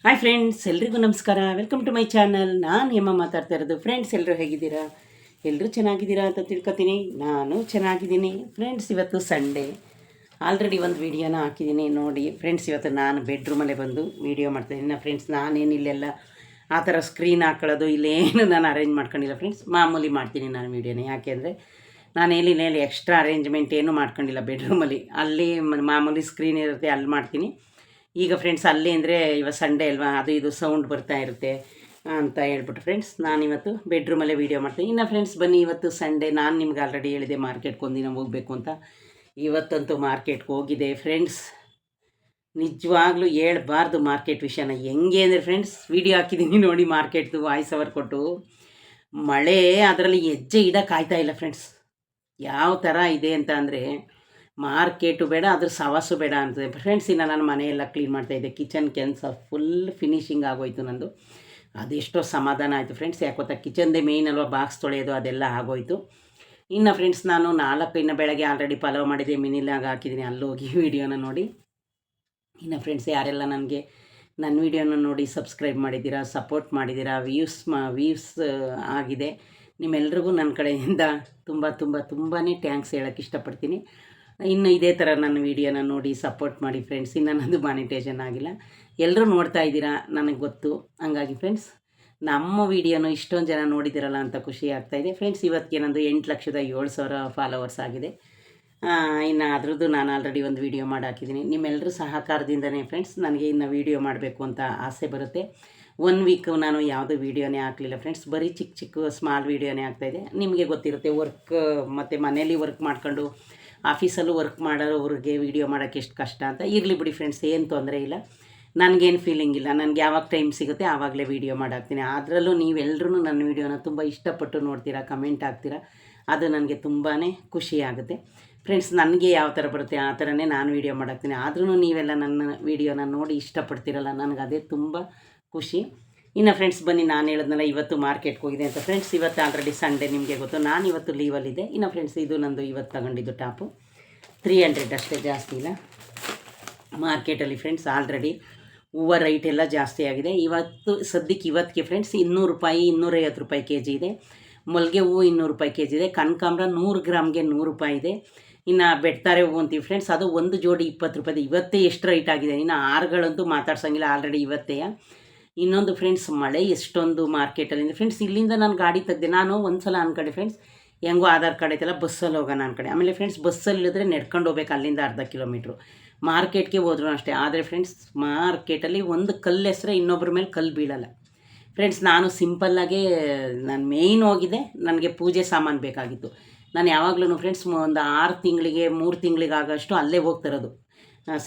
Hi friends, ಎಲ್ರಿಗೂ ನಮಸ್ಕಾರ. Welcome to my channel. ನಾನು ಎಮ್ಮ ಮಾತಾಡ್ತಾ ಇರೋದು. ಫ್ರೆಂಡ್ಸ್, ಎಲ್ಲರೂ ಹೇಗಿದ್ದೀರಾ? ಎಲ್ಲರೂ ಚೆನ್ನಾಗಿದ್ದೀರಾ ಅಂತ ತಿಳ್ಕೊತೀನಿ. ನಾನು ಚೆನ್ನಾಗಿದ್ದೀನಿ. ಫ್ರೆಂಡ್ಸ್, ಇವತ್ತು ಸಂಡೇ. ಆಲ್ರೆಡಿ ಒಂದು ವೀಡಿಯೋನ ಹಾಕಿದ್ದೀನಿ ನೋಡಿ. ಫ್ರೆಂಡ್ಸ್, ಇವತ್ತು ನಾನು ಬೆಡ್ರೂಮಲ್ಲೇ ಬಂದು ವೀಡಿಯೋ ಮಾಡ್ತಾಯಿದ್ದೀನಿ. ಫ್ರೆಂಡ್ಸ್, ನಾನೇನು ಇಲ್ಲೆಲ್ಲ ಆ ಥರ ಸ್ಕ್ರೀನ್ ಹಾಕೊಳ್ಳೋದು ಇಲ್ಲೇನು ನಾನು ಅರೇಂಜ್ ಮಾಡ್ಕೊಂಡಿಲ್ಲ. ಫ್ರೆಂಡ್ಸ್, ಮಾಮೂಲಿ ಮಾಡ್ತೀನಿ ನಾನು ವೀಡಿಯೋನ. ಯಾಕೆಂದರೆ ನಾನು ಎಲ್ಲಿ ಎಕ್ಸ್ಟ್ರಾ ಅರೇಂಜ್ಮೆಂಟ್ ಏನೂ ಮಾಡ್ಕೊಂಡಿಲ್ಲ ಬೆಡ್ರೂಮಲ್ಲಿ. ಅಲ್ಲಿ ಮಾಮೂಲಿ ಸ್ಕ್ರೀನ್ ಇರುತ್ತೆ, ಅಲ್ಲಿ ಮಾಡ್ತೀನಿ. ಈಗ ಫ್ರೆಂಡ್ಸ್, ಅಲ್ಲಿ ಅಂದರೆ ಇವಾಗ ಸಂಡೇ ಅಲ್ವಾ, ಅದು ಇದು ಸೌಂಡ್ ಬರ್ತಾ ಇರುತ್ತೆ ಅಂತ ಹೇಳ್ಬಿಟ್ಟು ಫ್ರೆಂಡ್ಸ್ ನಾನಿವತ್ತು ಬೆಡ್ರೂಮಲ್ಲೇ ವೀಡಿಯೋ ಮಾಡ್ತೀನಿ. ಇನ್ನು ಫ್ರೆಂಡ್ಸ್, ಬನ್ನಿ, ಇವತ್ತು ಸಂಡೇ. ನಾನು ನಿಮ್ಗೆ ಆಲ್ರೆಡಿ ಹೇಳಿದೆ ಮಾರ್ಕೆಟ್ಗೆ ಒಂದಿನ ಹೋಗಬೇಕು ಅಂತ. ಇವತ್ತಂತೂ ಮಾರ್ಕೆಟ್ಗೆ ಹೋಗಿದೆ ಫ್ರೆಂಡ್ಸ್. ನಿಜವಾಗ್ಲೂ ಹೇಳ್ಬಾರ್ದು ಮಾರ್ಕೆಟ್ ವಿಷಯನ. ಹೆಂಗೆ ಅಂದರೆ ಫ್ರೆಂಡ್ಸ್, ವೀಡಿಯೋ ಹಾಕಿದ್ದೀನಿ ನೋಡಿ ಮಾರ್ಕೆಟ್ದು ವಾಯ್ಸ್ ಓವರ್ ಕೊಟ್ಟು. ಮಳೆ ಅದರಲ್ಲಿ ಹೆಜ್ಜೆ ಇಡೋಕ್ಕಾಗ್ತಾ ಇಲ್ಲ ಫ್ರೆಂಡ್ಸ್. ಯಾವ ಥರ ಇದೆ ಅಂತ ಅಂದರೆ ಮಾರ್ಕೆಟು ಬೇಡ, ಅದ್ರ ಸವಾಸು ಬೇಡ ಅಂತದೆ ಫ್ರೆಂಡ್ಸ್. ಇನ್ನು ನಾನು ಮನೆಯೆಲ್ಲ ಕ್ಲೀನ್ ಮಾಡ್ತಾಯಿದ್ದೆ. ಕಿಚನ್ ಕೆಲಸ ಫುಲ್ ಫಿನಿಶಿಂಗ್ ಆಗೋಯ್ತು ನಂದು. ಅದೆಷ್ಟೋ ಸಮಾಧಾನ ಆಯಿತು ಫ್ರೆಂಡ್ಸ್. ಯಾಕೊತ್ತಾ, ಕಿಚನ್ದೇ ಮೇಯ್ನ್ ಅಲ್ವಾ, ಬಾಕ್ಸ್ ತೊಳೆಯೋದು ಅದೆಲ್ಲ ಆಗೋಯ್ತು. ಇನ್ನು ಫ್ರೆಂಡ್ಸ್, ನಾನು ಇನ್ನು ಬೆಳಗ್ಗೆ ಆಲ್ರೆಡಿ ಪಲಾವ್ ಮಾಡಿದೆ, ಮಿನಿಲಾಗ ಹಾಕಿದ್ದೀನಿ. ಅಲ್ಲೋಗಿ ವೀಡಿಯೋನ ನೋಡಿ. ಇನ್ನು ಫ್ರೆಂಡ್ಸ್, ಯಾರೆಲ್ಲ ನನಗೆ ನನ್ನ ವೀಡಿಯೋನ ನೋಡಿ ಸಬ್ಸ್ಕ್ರೈಬ್ ಮಾಡಿದ್ದೀರಾ, ಸಪೋರ್ಟ್ ಮಾಡಿದ್ದೀರಾ, ವ್ಯೂಸ್ ಆಗಿದೆ, ನಿಮ್ಮೆಲ್ರಿಗೂ ನನ್ನ ಕಡೆಯಿಂದ ತುಂಬಾ ಥ್ಯಾಂಕ್ಸ್ ಹೇಳೋಕ್ಕೆ ಇಷ್ಟಪಡ್ತೀನಿ. ಇನ್ನು ಇದೇ ಥರ ನನ್ನ ವೀಡಿಯೋನ ನೋಡಿ ಸಪೋರ್ಟ್ ಮಾಡಿ ಫ್ರೆಂಡ್ಸ್. ಇನ್ನು ನನ್ನದು ಮಾನಿಟೇಷನ್ ಆಗಿಲ್ಲ. ಎಲ್ಲರೂ ನೋಡ್ತಾ ಇದ್ದೀರಾ, ನನಗೆ ಗೊತ್ತು. ಹಂಗಾಗಿ ಫ್ರೆಂಡ್ಸ್, ನಮ್ಮ ವೀಡಿಯೋನು ಇಷ್ಟೊಂದು ಜನ ನೋಡಿದ್ದೀರಲ್ಲ ಅಂತ ಖುಷಿ ಆಗ್ತಾಯಿದೆ ಫ್ರೆಂಡ್ಸ್. ಇವತ್ತಿಗೆ ನಂದು 8,07,000 ಫಾಲೋವರ್ಸ್ ಆಗಿದೆ. ಇನ್ನು ಅದ್ರದ್ದು ನಾನು ಆಲ್ರೆಡಿ ಒಂದು ವೀಡಿಯೋ ಮಾಡಿ ಹಾಕಿದ್ದೀನಿ. ನಿಮ್ಮೆಲ್ಲರೂ ಸಹಕಾರದಿಂದನೇ ಫ್ರೆಂಡ್ಸ್ ನನಗೆ ಇನ್ನು ವೀಡಿಯೋ ಮಾಡಬೇಕು ಅಂತ ಆಸೆ ಬರುತ್ತೆ. 1 ವೀಕ್ ನಾನು ಯಾವುದೂ ವೀಡಿಯೋನೇ ಹಾಕಲಿಲ್ಲ ಫ್ರೆಂಡ್ಸ್. ಬರೀ ಚಿಕ್ಕ ಸ್ಮಾಲ್ ವೀಡಿಯೋನೇ ಆಗ್ತಾಯಿದೆ. ನಿಮಗೆ ಗೊತ್ತಿರುತ್ತೆ, ವರ್ಕ್ ಮತ್ತು ಮನೇಲಿ ವರ್ಕ್ ಮಾಡ್ಕೊಂಡು ಆಫೀಸಲ್ಲೂ ವರ್ಕ್ ಮಾಡೋವ್ರಿಗೆ ವೀಡಿಯೋ ಮಾಡೋಕ್ಕೆ ಎಷ್ಟು ಕಷ್ಟ ಅಂತ. ಇರಲಿ ಬಿಡಿ ಫ್ರೆಂಡ್ಸ್, ಏನು ತೊಂದರೆ ಇಲ್ಲ. ನನಗೇನು ಫೀಲಿಂಗ್ ಇಲ್ಲ. ನನಗೆ ಯಾವಾಗ ಟೈಮ್ ಸಿಗುತ್ತೆ ಆವಾಗಲೇ ವೀಡಿಯೋ ಮಾಡಾಕ್ತೀನಿ. ಅದರಲ್ಲೂ ನೀವೆಲ್ಲರೂ ನನ್ನ ವೀಡಿಯೋನ ತುಂಬ ಇಷ್ಟಪಟ್ಟು ನೋಡ್ತೀರಾ, ಕಮೆಂಟ್ ಹಾಕ್ತೀರಾ. ಅದು ನನಗೆ ತುಂಬಾ ಖುಷಿ ಆಗುತ್ತೆ ಫ್ರೆಂಡ್ಸ್. ನನಗೆ ಯಾವ ಥರ ಬರುತ್ತೆ ಆ ಥರನೇ ನಾನು ವೀಡಿಯೋ ಮಾಡಾಕ್ತೀನಿ. ಆದ್ರೂ ನೀವೆಲ್ಲ ನನ್ನ ವೀಡಿಯೋನ ನೋಡಿ ಇಷ್ಟಪಡ್ತೀರಲ್ಲ, ನನಗೆ ಅದೇ ತುಂಬ ಖುಷಿ. ಇನ್ನು ಫ್ರೆಂಡ್ಸ್, ಬನ್ನಿ, ನಾನು ಹೇಳಿದ್ನಲ್ಲ ಇವತ್ತು ಮಾರ್ಕೆಟ್ಗೆ ಹೋಗಿದೆ ಅಂತ ಫ್ರೆಂಡ್ಸ್. ಇವತ್ತು ಆಲ್ರೆಡಿ ಸಂಡೇ, ನಿಮಗೆ ಗೊತ್ತು. ನಾನು ಇವತ್ತು ಲೀವಲ್ಲಿದೆ. ಇನ್ನು ಫ್ರೆಂಡ್ಸ್, ಇದು ನಂದು ಇವತ್ತು ತಗೊಂಡಿದ್ದು ಟಾಪು 300 ಅಷ್ಟೇ, ಜಾಸ್ತಿ ಇಲ್ಲ. ಮಾರ್ಕೆಟಲ್ಲಿ ಫ್ರೆಂಡ್ಸ್ ಆಲ್ರೆಡಿ ಹೂವು ರೈಟ್ ಎಲ್ಲ ಜಾಸ್ತಿ ಆಗಿದೆ. ಇವತ್ತಿಗೆ ಫ್ರೆಂಡ್ಸ್ 200 ರೂಪಾಯಿ, 250 ರೂಪಾಯಿ ಕೆಜಿ ಇದೆ. ಮಲ್ಲಿಗೆ ಹೂವು 200 ರೂಪಾಯಿ ಕೆಜಿ ಇದೆ. ಕನಕಾಂಬರ 100 ಗ್ರಾಮ್ಗೆ 100 ರೂಪಾಯಿ ಇದೆ. ಇನ್ನು ಬೆಡ್ತಾರೆ ಹೂವು ಅಂತೀವಿ ಫ್ರೆಂಡ್ಸ್, ಅದು ಒಂದು ಜೋಡಿ 20 ರೂಪಾಯಿ. ಇವತ್ತೇ ಎಷ್ಟು ರೈಟ್ ಆಗಿದೆ. ಇನ್ನು ಆರುಗಳಂತೂ ಮಾತಾಡ್ಸಂಗಿಲ್ಲ, ಆಲ್ರೆಡಿ ಇವತ್ತೇ. ಇನ್ನೊಂದು ಫ್ರೆಂಡ್ಸ್, ಮಳೆ ಎಷ್ಟೊಂದು ಮಾರ್ಕೆಟಲ್ಲಿಂದ ಫ್ರೆಂಡ್ಸ್. ಇಲ್ಲಿಂದ ನಾನು ಗಾಡಿ ತೆಗೆದೆ. ನಾನು ಒಂದು ಸಲ ಅಂದ್ಕೊಂಡೆ ಫ್ರೆಂಡ್ಸ್, ಹೆಂಗೋ ಆಧಾರ್ ಕಾರ್ಡ್ ಐತಲ್ಲ, ಬಸ್ಸಲ್ಲಿ ಹೋಗೋಣ ಅಂದ್ಕೊಂಡೆ. ಆಮೇಲೆ ಫ್ರೆಂಡ್ಸ್, ಬಸ್ಸಲ್ಲಿ ಇಳಿದ್ರೆ ನಡ್ಕೊಂಡು ಹೋಗ್ಬೇಕು ಅಲ್ಲಿಂದ ಅರ್ಧ ಕಿಲೋಮೀಟ್ರು. ಮಾರ್ಕೆಟ್ಗೆ ಹೋದ್ರೂ ಅಷ್ಟೇ. ಆದರೆ ಫ್ರೆಂಡ್ಸ್, ಮಾರ್ಕೆಟಲ್ಲಿ ಒಂದು ಕಲ್ಲು ಹೆಸರೇ ಇನ್ನೊಬ್ಬರ ಮೇಲೆ ಕಲ್ಲು ಬೀಳಲ್ಲ ಫ್ರೆಂಡ್ಸ್. ನಾನು ಸಿಂಪಲ್ಲಾಗೇ ನಾನು ಮೇಯ್ನ್ ಹೋಗಿದ್ದೆ, ನನಗೆ ಪೂಜೆ ಸಾಮಾನು ಬೇಕಾಗಿತ್ತು. ನಾನು ಯಾವಾಗಲೂ ಫ್ರೆಂಡ್ಸ್ ಒಂದು 6 ತಿಂಗಳಿಗೆ 3 ತಿಂಗಳಿಗಾಗೋಷ್ಟು ಅಲ್ಲೇ ಹೋಗ್ತಿರೋದು.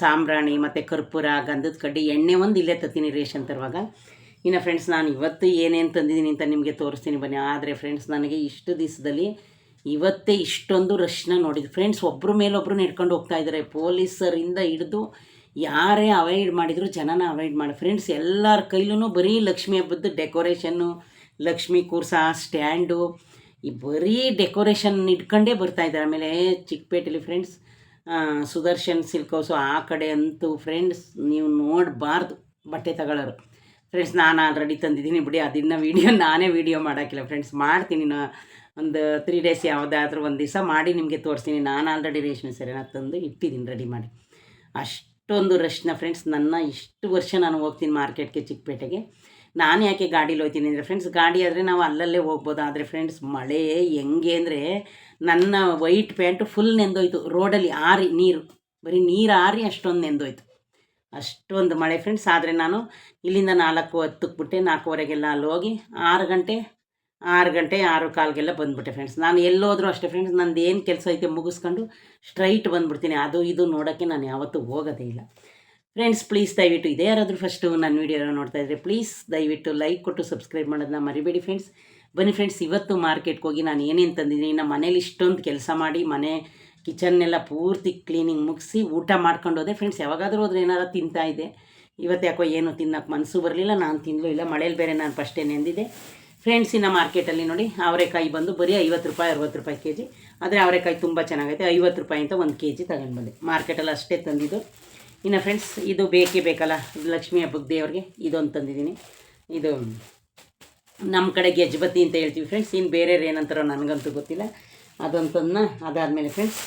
ಸಾಂಬ್ರಾಣಿ ಮತ್ತು ಕರ್ಪೂರ, ಗಂಧದ ಕಡ್ಡಿ, ಎಣ್ಣೆ ಒಂದು ಇಲ್ಲೇ ತತ್ತೀನಿ ರೇಷನ್ ತರುವಾಗ. ಇನ್ನು ಫ್ರೆಂಡ್ಸ್, ನಾನು ಇವತ್ತು ಏನೇನು ತಂದಿದ್ದೀನಿ ಅಂತ ನಿಮಗೆ ತೋರಿಸ್ತೀನಿ ಬನ್ನಿ. ಆದರೆ ಫ್ರೆಂಡ್ಸ್, ನನಗೆ ಇಷ್ಟು ದಿವಸದಲ್ಲಿ ಇವತ್ತೇ ಇಷ್ಟೊಂದು ರಶ್ನ ನೋಡಿದ್ದು ಫ್ರೆಂಡ್ಸ್. ಒಬ್ಬರ ಮೇಲೊಬ್ಬರು ನಡ್ಕೊಂಡು ಹೋಗ್ತಾ ಇದ್ದಾರೆ. ಪೊಲೀಸರಿಂದ ಹಿಡಿದು ಯಾರೇ ಅವಾಯ್ಡ್ ಮಾಡಿದ್ರು ಜನನ ಅವಾಯ್ಡ್ ಮಾಡಿ ಫ್ರೆಂಡ್ಸ್. ಎಲ್ಲರ ಕೈಲೂ ಬರೀ ಲಕ್ಷ್ಮಿ ಹಬ್ಬದ ಡೆಕೋರೇಷನ್ನು, ಲಕ್ಷ್ಮಿ ಕೂರ್ಸ ಸ್ಟ್ಯಾಂಡು, ಈ ಬರೀ ಡೆಕೋರೇಷನ್ ಇಟ್ಕೊಂಡೇ ಬರ್ತಾಯಿದ್ದಾರೆ. ಆಮೇಲೆ ಚಿಕ್ಕಪೇಟೆಲಿ ಫ್ರೆಂಡ್ಸ್ ಸುದರ್ಶನ್ ಸಿಲ್ಕ್ ಹೌಸು ಆ ಕಡೆ ಅಂತೂ ಫ್ರೆಂಡ್ಸ್ ನೀವು ನೋಡಬಾರ್ದು ಬಟ್ಟೆ ತಗೊಳ್ಳೋರು ಫ್ರೆಂಡ್ಸ್. ನಾನು ಆಲ್ರೆಡಿ ತಂದಿದ್ದೀನಿ ಬಿಡಿ, ಅದನ್ನು ನಾನೇ ವೀಡಿಯೋ ಮಾಡೋಕ್ಕಿಲ್ಲ ಫ್ರೆಂಡ್ಸ್. ಮಾಡ್ತೀನಿ ಒಂದು 3 ಡೇಸ್ ಯಾವುದಾದ್ರೂ ಒಂದು ದಿವಸ ಮಾಡಿ ನಿಮಗೆ ತೋರಿಸ್ತೀನಿ. ನಾನು ಆಲ್ರೆಡಿ ರೇಷ್ಮೆ ಸೀರೆನ ತಂದು ಇಟ್ಟಿದ್ದೀನಿ ರೆಡಿ ಮಾಡಿ. ಅಷ್ಟೊಂದು ರಶ್ನ ಫ್ರೆಂಡ್ಸ್. ಇಷ್ಟು ವರ್ಷ ನಾನು ಹೋಗ್ತೀನಿ ಮಾರ್ಕೆಟ್ಗೆ, ಚಿಕ್ಕಪೇಟೆಗೆ. ನಾನು ಯಾಕೆ ಗಾಡೀಲಿ ಹೋಗ್ತೀನಿ ಅಂದರೆ ಫ್ರೆಂಡ್ಸ್, ಗಾಡಿ ಆದರೆ ನಾವು ಅಲ್ಲಲ್ಲೇ ಹೋಗ್ಬೋದು. ಆದರೆ ಫ್ರೆಂಡ್ಸ್, ಮಳೆ ಹೆಂಗೆ ಅಂದರೆ ನನ್ನ ವೈಟ್ ಪ್ಯಾಂಟು ಫುಲ್ ನೆಂದೋಯ್ತು ರೋಡಲ್ಲಿ ಆರಿ. ಬರೀ ನೀರು ಆರಿ ಅಷ್ಟೊಂದು ನೆಂದೋಯ್ತು. ಅಷ್ಟೊಂದು ಮಳೆ ಫ್ರೆಂಡ್ಸ್. ಆದರೆ ನಾನು ಇಲ್ಲಿಂದ 4:10ಕ್ಕೆ ಬಿಟ್ಟೆ, 4:15ಗೆಲ್ಲ ಅಲ್ಲಿ ಹೋಗಿ 6 ಗಂಟೆ 6:15ಗೆಲ್ಲ ಬಂದುಬಿಟ್ಟೆ ಫ್ರೆಂಡ್ಸ್. ನಾನು ಎಲ್ಲೋದ್ರೂ ಅಷ್ಟೇ ಫ್ರೆಂಡ್ಸ್, ನಂದು ಏನು ಕೆಲಸ ಐತೆ ಮುಗಿಸ್ಕೊಂಡು ಸ್ಟ್ರೈಟ್ ಬಂದುಬಿಡ್ತೀನಿ. ಅದು ಇದು ನೋಡೋಕ್ಕೆ ನಾನು ಯಾವತ್ತೂ ಹೋಗೋದೇ ಇಲ್ಲ ಫ್ರೆಂಡ್ಸ್. ಪ್ಲೀಸ್ ದಯವಿಟ್ಟು ಇದೇ ಯಾರಾದರೂ ಫಸ್ಟು ನನ್ನ ವೀಡಿಯೋನ ನೋಡ್ತಾಯಿದ್ರೆ ಪ್ಲೀಸ್ ದಯವಿಟ್ಟು ಲೈಕ್ ಕೊಟ್ಟು ಸಬ್ಸ್ಕ್ರೈಬ್ ಮಾಡೋದನ್ನ ಮರಿಬೇಡಿ ಫ್ರೆಂಡ್ಸ್. ಬನ್ನಿ ಫ್ರೆಂಡ್ಸ್, ಇವತ್ತು ಮಾರ್ಕೆಟ್ಗೆ ಹೋಗಿ ನಾನು ಏನೇನು ತಂದಿದ್ದೀನಿ. ನಮ್ಮ ಮನೇಲಿ ಇಷ್ಟೊಂದು ಕೆಲಸ ಮಾಡಿ ಮನೆ ಕಿಚನ್ನೆಲ್ಲ ಪೂರ್ತಿ ಕ್ಲೀನಿಂಗ್ ಮುಗಿಸಿ ಊಟ ಮಾಡ್ಕೊಂಡು ಹೋದೆ ಫ್ರೆಂಡ್ಸ್. ಯಾವಾಗಾದರೂ ಹೋದ್ರೆ ಏನಾರು ತಿಂತಾಯಿದ್ದೆ. ಇವತ್ತು ಯಾಕೋ ಏನು ತಿನ್ನೋಕ್ಕೆ ಮನಸ್ಸು ಬರಲಿಲ್ಲ, ನಾನು ತಿನ್ನಲೂ ಇಲ್ಲ. ಮಳೇಲಿ ಬೇರೆ ನಾನು ಫಸ್ಟೇ ನೆಂದಿದ್ದೆ ಫ್ರೆಂಡ್ಸ್. ಇನ್ನು ಮಾರ್ಕೆಟಲ್ಲಿ ನೋಡಿ ಅವರೆಕಾಯಿ ಬಂದು ಬರೀ 50 ರೂಪಾಯಿ 60 ರೂಪಾಯಿ ಕೆ ಜಿ. ಆದರೆ ಅವರೆಕಾಯಿ ತುಂಬ ಚೆನ್ನಾಗೈತೆ. 50 ರೂಪಾಯಿ ಅಂತ 1 ಕೆ ಜಿ ತಗೊಂಡು ಬಂದೆ. ಮಾರ್ಕೆಟಲ್ಲಿ ಅಷ್ಟೇ ತಂದಿದ್ದು. ಇನ್ನು ಫ್ರೆಂಡ್ಸ್ ಇದು ಬೇಕೇ ಬೇಕಲ್ಲ ಲಕ್ಷ್ಮೀ ಹಬ್ಬಕ್ಕೆ ದೇವ್ರಿಗೆ ಇದೊಂದು ತಂದಿದ್ದೀನಿ. ಇದು ನಮ್ಮ ಕಡೆ ಗೆಜ್ಬತ್ತಿ ಅಂತ ಹೇಳ್ತೀವಿ ಫ್ರೆಂಡ್ಸ್, ಇನ್ನು ಬೇರೆಯವ್ರು ಏನಂತಾರೋ ನನಗಂತೂ ಗೊತ್ತಿಲ್ಲ. ಅದೊಂದು ತಂದ. ಅದಾದಮೇಲೆ ಫ್ರೆಂಡ್ಸ್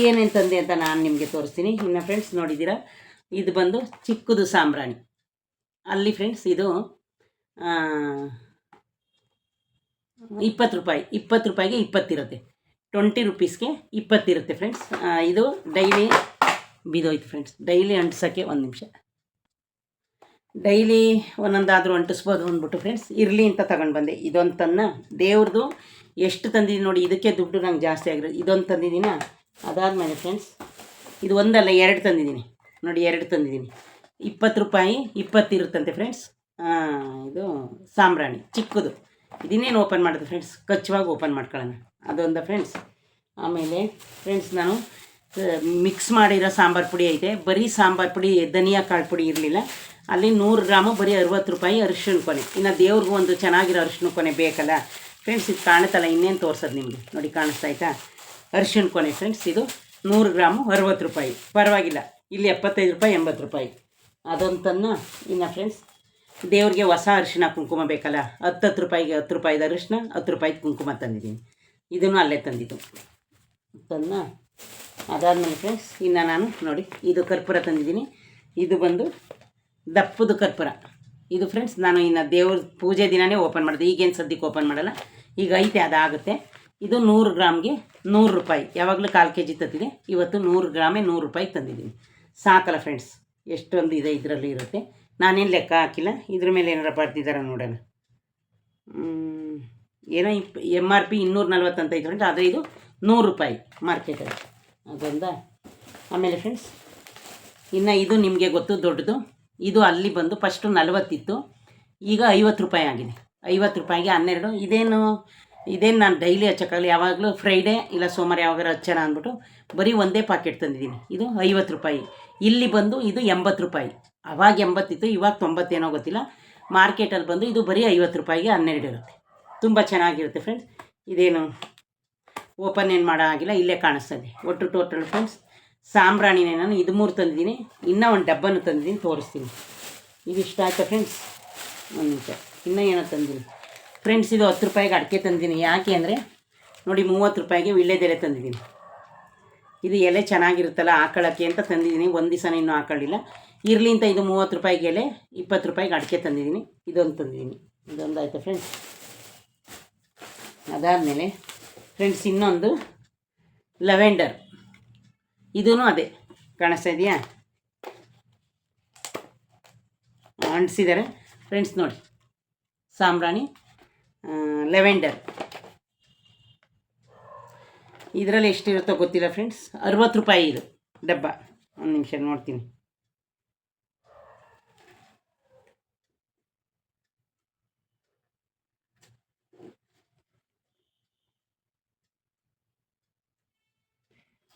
ಏನೇನು ತಂದೆ ಅಂತ ನಾನು ನಿಮಗೆ ತೋರಿಸ್ತೀನಿ. ಇನ್ನು ಫ್ರೆಂಡ್ಸ್ ನೋಡಿದ್ದೀರಾ, ಇದು ಬಂದು ಚಿಕ್ಕದು ಸಾಂಬ್ರಾಣಿ. ಅಲ್ಲಿ ಫ್ರೆಂಡ್ಸ್ ಇದು 20 ರೂಪಾಯಿ, 20 ರೂಪಾಯಿಗೆ 20 ಇರುತ್ತೆ, 20 ರುಪೀಸ್ಗೆ 20 ಇರುತ್ತೆ ಫ್ರೆಂಡ್ಸ್. ಇದು ಡೈಲಿ ಬಿದೋಯ್ತು ಫ್ರೆಂಡ್ಸ್, ಡೈಲಿ ಅಂಟಿಸೋಕ್ಕೆ ಒಂದು ನಿಮಿಷ, ಡೈಲಿ ಒಂದೊಂದಾದರೂ ಅಂಟಿಸ್ಬೋದು ಅಂದ್ಬಿಟ್ಟು ಫ್ರೆಂಡ್ಸ್ ಇರಲಿ ಅಂತ ತಗೊಂಡು ಬಂದೆ. ಇದೊಂದು ತನ್ನ ದೇವ್ರದ್ದು ಎಷ್ಟು ತಂದಿದ್ದೀನಿ ನೋಡಿ, ಇದಕ್ಕೆ ದುಡ್ಡು ನಂಗೆ ಜಾಸ್ತಿ ಆಗಿರೋದು. ಇದೊಂದು ತಂದಿದ್ದೀನ. ಅದಾದಮೇಲೆ ಫ್ರೆಂಡ್ಸ್ ಇದು ಒಂದಲ್ಲ 2 ತಂದಿದ್ದೀನಿ ನೋಡಿ, 2 ತಂದಿದ್ದೀನಿ. 20 ರೂಪಾಯಿ 20 ಇರುತ್ತಂತೆ ಫ್ರೆಂಡ್ಸ್. ಇದು ಸಾಂಬ್ರಾಣಿ ಚಿಕ್ಕದು. ಇದನ್ನೇನು ಓಪನ್ ಮಾಡೋದು ಫ್ರೆಂಡ್ಸ್, ಕಚ್ಚುವಾಗಿ ಓಪನ್ ಮಾಡ್ಕೊಳ್ಳೋಣ. ಅದೊಂದು ಫ್ರೆಂಡ್ಸ್. ಆಮೇಲೆ ಫ್ರೆಂಡ್ಸ್ ನಾನು ಮಿಕ್ಸ್ ಮಾಡಿರೋ ಸಾಂಬಾರು ಪುಡಿ ಐತೆ. ಬರೀ ಸಾಂಬಾರು ಪುಡಿ, ಧನಿಯಾ ಕಾಳು ಪುಡಿ ಇರಲಿಲ್ಲ. ಅಲ್ಲಿ 100 ಗ್ರಾಮು ಬರೀ 60 ರೂಪಾಯಿ ಅರಿಶಿಣ ಕೊನೆ. ಇನ್ನು ದೇವ್ರಿಗೂ ಒಂದು ಚೆನ್ನಾಗಿರೋ ಅರಿಶಿಣ ಕೊನೆ ಬೇಕಲ್ಲ ಫ್ರೆಂಡ್ಸ್. ಇದು ಕಾಣುತ್ತಲ್ಲ, ಇನ್ನೇನು ತೋರಿಸೋದು ನಿಮಗೆ ನೋಡಿ, ಕಾಣಿಸ್ತಾ ಆಯ್ತಾ? ಅರಿಶಿಣ ಕೊನೆ ಫ್ರೆಂಡ್ಸ್. ಇದು 100 ಗ್ರಾಮು 60 ರೂಪಾಯಿ, ಪರವಾಗಿಲ್ಲ. ಇಲ್ಲಿ 75 ರೂಪಾಯಿ 80 ರೂಪಾಯಿ. ಅದೊಂದನ್ನು. ಇನ್ನು ಫ್ರೆಂಡ್ಸ್ ದೇವ್ರಿಗೆ ಹೊಸ ಅರಿಶಿಣ ಕುಂಕುಮ ಬೇಕಲ್ಲ, 10 ರೂಪಾಯಿಗೆ 10 ರೂಪಾಯಿದು ಅರಿಶಿಣ, 10 ರೂಪಾಯಿದು ಕುಂಕುಮ ತಂದಿದ್ದೀನಿ. ಇದನ್ನು ಅಲ್ಲೇ ತಂದಿದ್ದು ತನ್ನ. ಅದಾದಮೇಲೆ ಫ್ರೆಂಡ್ಸ್ ಇನ್ನು ನಾನು ನೋಡಿ ಇದು ಕರ್ಪೂರ ತಂದಿದ್ದೀನಿ. ಇದು ಬಂದು ದಪ್ಪದು ಕರ್ಪೂರ. ಇದು ಫ್ರೆಂಡ್ಸ್ ನಾನು ಇನ್ನು ದೇವ್ರ ಪೂಜೆ ದಿನವೇ ಓಪನ್ ಮಾಡಿದೆ, ಈಗೇನು ಸದ್ಯಕ್ಕೆ ಓಪನ್ ಮಾಡಲ್ಲ, ಈಗ ಐತೆ ಅದಾಗುತ್ತೆ. ಇದು 100 ಗ್ರಾಮ್ಗೆ 100 ರೂಪಾಯಿ. ಯಾವಾಗಲೂ 1/4 kg ತಂದಿದೆ, ಇವತ್ತು 100 ಗ್ರಾಮೇ 100 ರೂಪಾಯಿಗೆ ತಂದಿದ್ದೀನಿ. ಸಾಕಲ್ಲ ಫ್ರೆಂಡ್ಸ್, ಎಷ್ಟೊಂದು ಇದೆ ಇದರಲ್ಲಿ ಇರುತ್ತೆ. ನಾನೇನು ಲೆಕ್ಕ ಹಾಕಿಲ್ಲ, ಇದ್ರ ಮೇಲೆ ಏನಾರ ಬರ್ತಿದ್ದಾರೆ ನೋಡೋಣ. ಏನೋ MRP 240 ಅಂತ ಐತೆ ಫ್ರೆಂಡ್ಸ್, ಆದರೆ ಇದು 100 ರೂಪಾಯಿ ಮಾರ್ಕೆಟಲ್ಲಿ. ಅದೊಂದ. ಆಮೇಲೆ ಫ್ರೆಂಡ್ಸ್ ಇನ್ನು ಇದು ನಿಮಗೆ ಗೊತ್ತು ದೊಡ್ಡದು. ಇದು ಅಲ್ಲಿ ಬಂದು ಫಸ್ಟು 40 ಇತ್ತು, ಈಗ 50 ರೂಪಾಯಿ ಆಗಿದೆ. 50 ರೂಪಾಯಿಗೆ 12. ಇದೇನು ನಾನು ಡೈಲಿ ಹಚ್ಚೋಕ್ಕಾಗಲ್ಲ, ಯಾವಾಗಲೂ ಫ್ರೈಡೇ ಇಲ್ಲ ಸೋಮವಾರ ಯಾವಾಗಾರು ಹಚ್ಚೋಣ ಅಂದ್ಬಿಟ್ಟು ಬರೀ ಒಂದೇ ಪಾಕೆಟ್ ತಂದಿದ್ದೀನಿ. ಇದು 50 ರೂಪಾಯಿ. ಇಲ್ಲಿ ಬಂದು ಇದು 80 ರೂಪಾಯಿ. ಅವಾಗ 80 ಇತ್ತು, ಇವಾಗ 90 ಏನೋ ಗೊತ್ತಿಲ್ಲ. ಮಾರ್ಕೆಟಲ್ಲಿ ಬಂದು ಇದು ಬರೀ 50 ರೂಪಾಯಿಗೆ 12 ಇರುತ್ತೆ. ತುಂಬ ಚೆನ್ನಾಗಿರುತ್ತೆ ಫ್ರೆಂಡ್ಸ್. ಇದೇನು ಓಪನ್ ಏನು ಮಾಡೋ ಆಗಿಲ್ಲ, ಇಲ್ಲೇ ಕಾಣಿಸ್ತದೆ. ಒಟ್ಟು ಟೋಟಲ್ ಫ್ರೆಂಡ್ಸ್ ಸಾಂಬ್ರಾಣಿನೇ ನಾನು ಇದು 3 ತಂದಿದ್ದೀನಿ, ಇನ್ನೂ ಒಂದು ಡಬ್ಬನ್ನು ತಂದಿದ್ದೀನಿ, ತೋರಿಸ್ತೀನಿ. ಇದು ಇಷ್ಟ ಆಯ್ತಾ ಫ್ರೆಂಡ್ಸ್? ಒಂದು ನಿಮಿಷ, ಇನ್ನೂ ಏನೋ ತಂದಿದ್ದೀನಿ ಫ್ರೆಂಡ್ಸ್. ಇದು 10 ರೂಪಾಯಿಗೆ ಅಡಿಕೆ ತಂದಿದ್ದೀನಿ. ಯಾಕೆ ಅಂದರೆ ನೋಡಿ 30 ರೂಪಾಯಿಗೆ ವೀಳ್ಯದೆಲೆ ತಂದಿದ್ದೀನಿ. ಇದು ಎಲೆ ಚೆನ್ನಾಗಿರುತ್ತಲ್ಲ ಹಾಕೊಳ್ಳೋಕ್ಕೆ ಅಂತ ತಂದಿದ್ದೀನಿ. ಒಂದು ದಿವಸ ಇನ್ನೂ ಹಾಕೊಳ್ಳಿಲ್ಲ, ಇರಲಿ ಅಂತ. ಇದು 30 ರೂಪಾಯಿಗೆ ಎಲೆ, 20 ರೂಪಾಯಿಗೆ ಅಡಿಕೆ ತಂದಿದ್ದೀನಿ. ಇದೊಂದು ತಂದಿದ್ದೀನಿ. ಇದೊಂದು ಆಯಿತಾ ಫ್ರೆಂಡ್ಸ್? ಅದಾದಮೇಲೆ ಫ್ರೆಂಡ್ಸ್ ಇನ್ನೊಂದು ಲೆವೆಂಡರ್. ಇದೂ ಅದೇ ಕಾಣಿಸ್ತಾ ಇದೆಯಾ, ಅಂಟಿಸಿದ್ದಾರೆ ಫ್ರೆಂಡ್ಸ್ ನೋಡಿ. ಸಾಂಬ್ರಾಣಿ ಲೆವೆಂಡರ್. ಇದರಲ್ಲಿ ಎಷ್ಟಿರುತ್ತೋ ಗೊತ್ತಿಲ್ಲ ಫ್ರೆಂಡ್ಸ್. 60 ರೂಪಾಯಿ ಇದು ಡಬ್ಬ. ಒಂದು ನಿಮಿಷ ನೋಡ್ತೀನಿ.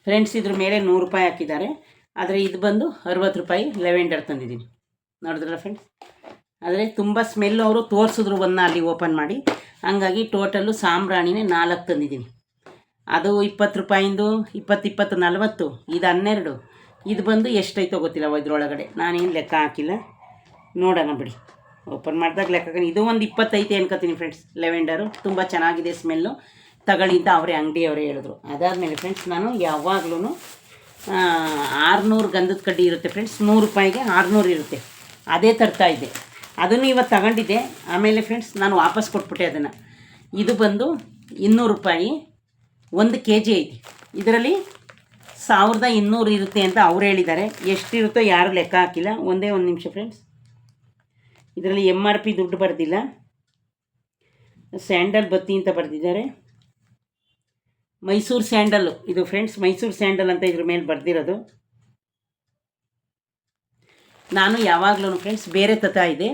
ಫ್ರೆಂಡ್ಸ್ ಇದ್ರ ಮೇಲೆ 100 ರೂಪಾಯಿ ಹಾಕಿದ್ದಾರೆ, ಆದರೆ ಇದು ಬಂದು 60 ರೂಪಾಯಿ ಲೆವೆಂಡರ್ ತಂದಿದ್ದೀನಿ. ನೋಡಿದ್ರಲ್ಲ ಫ್ರೆಂಡ್ಸ್? ಆದರೆ ತುಂಬ ಸ್ಮೆಲ್ ಅವರು ತೋರಿಸಿದ್ರು ಒಂದು ಅಲ್ಲಿ ಓಪನ್ ಮಾಡಿ. ಹಂಗಾಗಿ ಟೋಟಲ್ಲು ಸಾಂಬ್ರಾಣಿನೇ 4 ತಂದಿದ್ದೀನಿ. ಅದು 20 ರೂಪಾಯಿಂದು 20, 20, 40. ಇದು 12. ಇದು ಬಂದು ಎಷ್ಟೈತೋ ಗೊತ್ತಿಲ್ಲ ಇದ್ರೊಳಗಡೆ, ನಾನೇನು ಲೆಕ್ಕ ಹಾಕಿಲ್ಲ. ನೋಡೋಣ ಬಿಡಿ, ಓಪನ್ ಮಾಡಿದಾಗ ಲೆಕ್ಕ. ಇದು ಒಂದು 25 ಅನ್ಕೋತೀನಿ ಫ್ರೆಂಡ್ಸ್. ಲೆವೆಂಡರು ತುಂಬ ಚೆನ್ನಾಗಿದೆ ಸ್ಮೆಲ್ಲು, ತಗೊಳ್ಳಿ ಅಂತ ಅಂಗಡಿಯವರೇ ಹೇಳಿದ್ರು. ಅದಾದಮೇಲೆ ಫ್ರೆಂಡ್ಸ್ ನಾನು ಯಾವಾಗಲೂ 600 ಗಂಧದ ಕಡ್ಡಿ ಇರುತ್ತೆ ಫ್ರೆಂಡ್ಸ್, 100 ರೂಪಾಯಿಗೆ 600 ಇರುತ್ತೆ. ಅದೇ ತರ್ತಾಯಿದ್ದೆ, ಅದನ್ನು ಇವತ್ತು ತಗೊಂಡಿದ್ದೆ. ಆಮೇಲೆ ಫ್ರೆಂಡ್ಸ್ ನಾನು ವಾಪಸ್ ಕೊಟ್ಬಿಟ್ಟೆ ಅದನ್ನು. ಇದು ಬಂದು 200 ರೂಪಾಯಿ 1 kg ಐತಿ. ಇದರಲ್ಲಿ 1200 ಇರುತ್ತೆ ಅಂತ ಅವ್ರು ಹೇಳಿದ್ದಾರೆ. ಎಷ್ಟಿರುತ್ತೋ ಯಾರು ಲೆಕ್ಕ ಹಾಕಿಲ್ಲ. ಒಂದೇ ಒಂದು ನಿಮಿಷ ಫ್ರೆಂಡ್ಸ್. ಇದರಲ್ಲಿ MRP ದುಡ್ಡು ಬರೆದಿಲ್ಲ, ಸ್ಯಾಂಡಲ್ ಬತ್ತಿ ಅಂತ ಬರೆದಿದ್ದಾರೆ. ಮೈಸೂರು ಸ್ಯಾಂಡಲ್ಲು ಇದು ಫ್ರೆಂಡ್ಸ್, ಮೈಸೂರು ಸ್ಯಾಂಡಲ್ ಅಂತ ಇದ್ರ ಮೇಲೆ ಬರೆದಿರೋದು. ನಾನು ಯಾವಾಗಲೂ ಫ್ರೆಂಡ್ಸ್ ಬೇರೆ ತತಾ ಇದೆ.